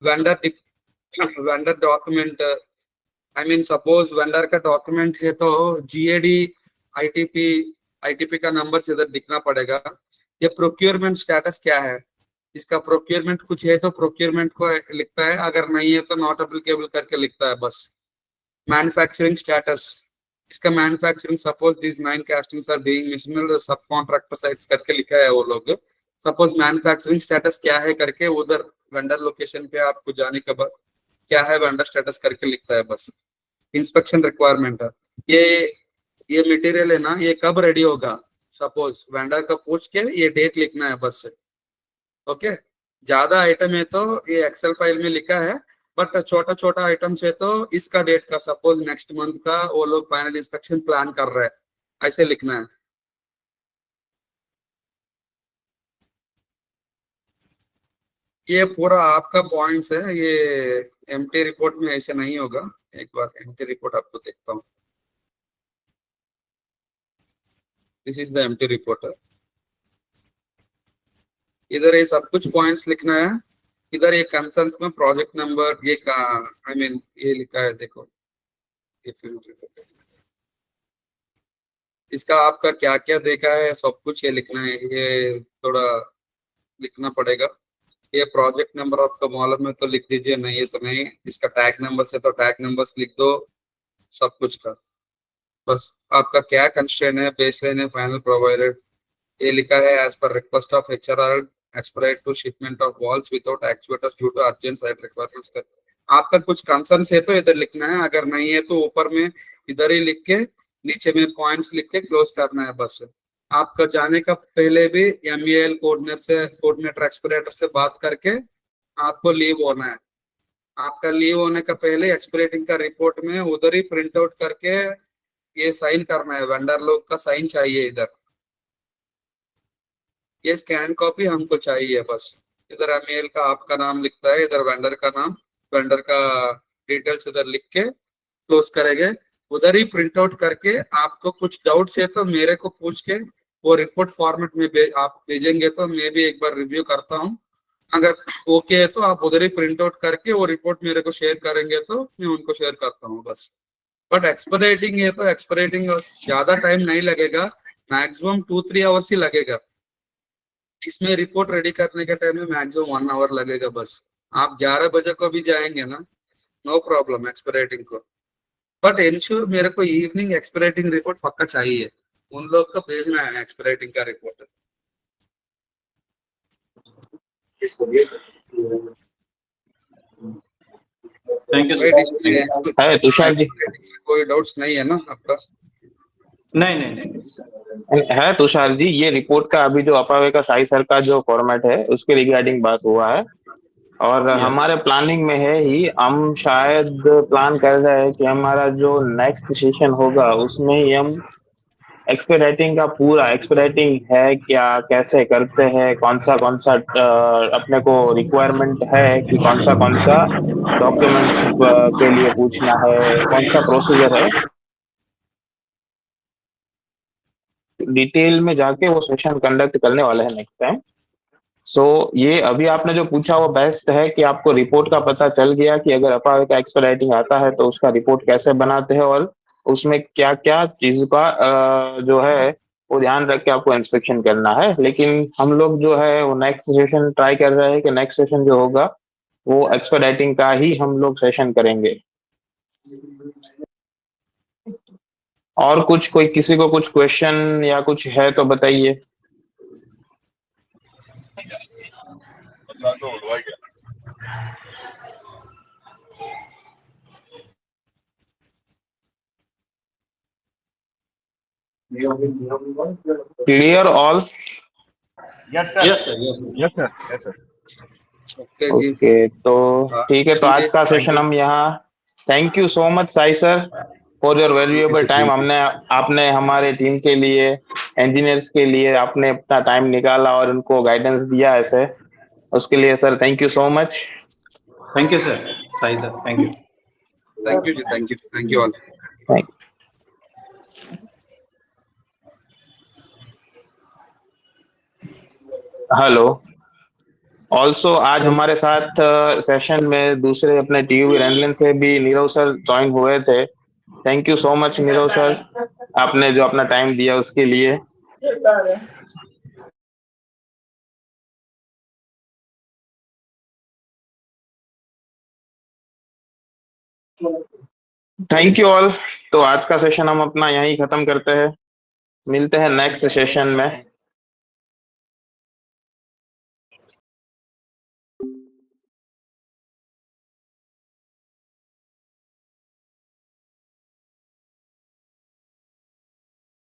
vendor vendor document, I mean suppose vendor का डॉक्यूमेंट है तो जीएडी आईटीपी का नंबर से इधर लिखना पड़ेगा। ये प्रोक्योरमेंट स्टेटस क्या है, इसका प्रोक्योरमेंट कुछ है तो प्रोक्योरमेंट को लिखता है, अगर नहीं है तो नॉट एप्लीकेबल करके लिखता है बस। मैन्युफैक्चरिंग स्टेटस, इसका manufacturing suppose this 9 castings are being मिशनल सब कॉन्ट्रैक्टर साइट्स करके लिखा है वो लोग। सपोज मैन्युफैक्चरिंग स्टेटस क्या है करके उधर वेंडर लोकेशन पे आपको जाने के बाद क्या है वेंडर स्टेटस करके लिखता है बस। इंस्पेक्शन रिक्वायरमेंट है, ये मटेरियल है ना, ये कब रेडी होगा, सपोज वेंडर का पूछ के ये डेट लिखना है बस। ओके, ज्यादा आइटम है तो ये एक्सेल फाइल में लिखा है, बट छोटा छोटा आइटम्स है तो इसका डेट का, सपोज नेक्स्ट मंथ का वो लोग फाइनल इंस्पेक्शन प्लान कर रहे हैं, ऐसे लिखना है। ये पूरा आपका पॉइंट्स है, ये एमटी रिपोर्ट में ऐसे नहीं होगा। एक बार एमटी रिपोर्ट आपको देखता हूँ, this is the MT report. इधर ये सब कुछ पॉइंट्स लिखना है। इधर ये कंसर्न्स में प्रोजेक्ट नंबर, ये आई मीन ये लिखा है, देखो ये फील्ड रिपोर्ट, इसका आपका क्या क्या देखा है सब कुछ ये लिखना है, ये थोड़ा लिखना पड़ेगा। ये प्रोजेक्ट नंबर आपका मालूम है तो लिख दीजिए, नहीं है तो नहीं। इसका टैग नंबर से तो टैग नंबर्स लिख दो, सब कुछ का बस। आपका क्या कंस्ट्रेंट है, बेसलाइन है, फाइनल प्रोवाइडेड, ये लिखा है एज पर request of HRR expected to shipment of valves without actuators due to urgent site requirements. आपका कुछ कंसर्न है तो इधर लिखना है, अगर नहीं है तो ऊपर में इधर ही लिख के नीचे में पॉइंट्स लिख के क्लोज करना है बस। आपका जाने का पहले भी एमईएल कोऑर्डिनेटर एक्सपेरेटर से बात करके आपको लीव होना है। आपका लीव होने का पहले एक्सपेरेटिंग का रिपोर्ट में उधर ही प्रिंट आउट करके ये साइन करना है, वेंडर लोग का साइन चाहिए इधर। ये स्कैन कॉपी हमको चाहिए बस। इधर एमएल का आपका नाम लिखता है, इधर वेंडर का नाम, वेंडर का डिटेल्स इधर लिख के क्लोज करेंगे। उधर ही प्रिंट आउट करके आपको कुछ डाउट्स है तो मेरे को पूछ के वो रिपोर्ट फॉर्मेट में आप भेजेंगे तो मैं भी एक बार रिव्यू करता हूँ। अगर ओके है तो आप उधर ही प्रिंट आउट करके वो रिपोर्ट मेरे को शेयर करेंगे तो मैं उनको शेयर करता हूँ बस। बट एक्सपरेटिंग है तो एक्सपरेटिंग ज्यादा टाइम नहीं लगेगा, मैक्सिमम 2-3 आवर्स ही लगेगा। इसमें रिपोर्ट रेडी करने के टाइम में मैक्सिमम 1 आवर लगेगा बस। आप 11 बजे को भी जाएंगे ना, नो प्रॉब्लम एक्सपरेटिंग को। बट इंश्योर मेरे को इवनिंग एक्सपरेटिंग रिपोर्ट पक्का चाहिए, उन लोग को भेजना है एक्सपरेटिंग का report. Thank you Right, sir. इसमें है तुषार जी? कोई डाउट्स नहीं है ना आपका? नहीं नहीं नहीं। है तुषार जी, ये रिपोर्ट का अभी जो अपावे का साई सर का जो फॉर्मेट है उसके रिगार्डिंग बात हुआ है और Yes. हमारे प्लानिंग में है ही, हम शायद प्लान कर रहे हैं कि हमारा जो नेक्स्ट सेशन होगा उसमें ही हम एक्सपेडाइटिंग का पूरा एक्सपेडाइटिंग है क्या, कैसे करते हैं, कौन सा अपने को रिक्वायरमेंट है कि कौन सा डॉक्यूमेंट्स के लिए पूछना है, कौन सा प्रोसीजर है, डिटेल में जाके वो सेशन कंडक्ट करने वाले हैं नेक्स्ट टाइम। सो ये अभी आपने जो पूछा वो बेस्ट है कि आपको रिपोर्ट का पता चल गया कि अगर अपावे का एक्सपेडाइटिंग आता है तो उसका रिपोर्ट कैसे बनाते हैं और उसमें क्या क्या चीज का जो है वो ध्यान रख के आपको इंस्पेक्शन करना है। लेकिन हम लोग जो है वो नेक्स्ट सेशन ट्राई कर रहे हैं कि नेक्स्ट सेशन जो होगा वो एक्सपेडाइटिंग का ही हम लोग सेशन करेंगे। और कुछ कोई किसी को कुछ क्वेश्चन या कुछ है तो बताइए। Clear all? Yes sir. Yes sir. Yes sir, yes sir. Okay जी। ओके, तो ठीक है, तो आज का Thank सेशन you. हम यहाँ, thank you so much Sai sir for your valuable time. आपने हमारे टीम के लिए, इंजीनियर्स के लिए आपने अपना टाइम निकाला और उनको गाइडेंस दिया ऐसे, उसके लिए sir thank you so much. Thank you sir, Sai sir, thank you. Thank you जी, thank you all. Thank hello. Also आज हमारे साथ सेशन में दूसरे अपने टीयू रैंडलन से भी नीरव सर ज्वाइन हुए थे। Thank you so much Nirav sir, आपने जो अपना टाइम दिया उसके लिए। Thank you all. तो आज का सेशन हम अपना यहीं खत्म करते हैं, मिलते हैं नेक्स्ट सेशन में।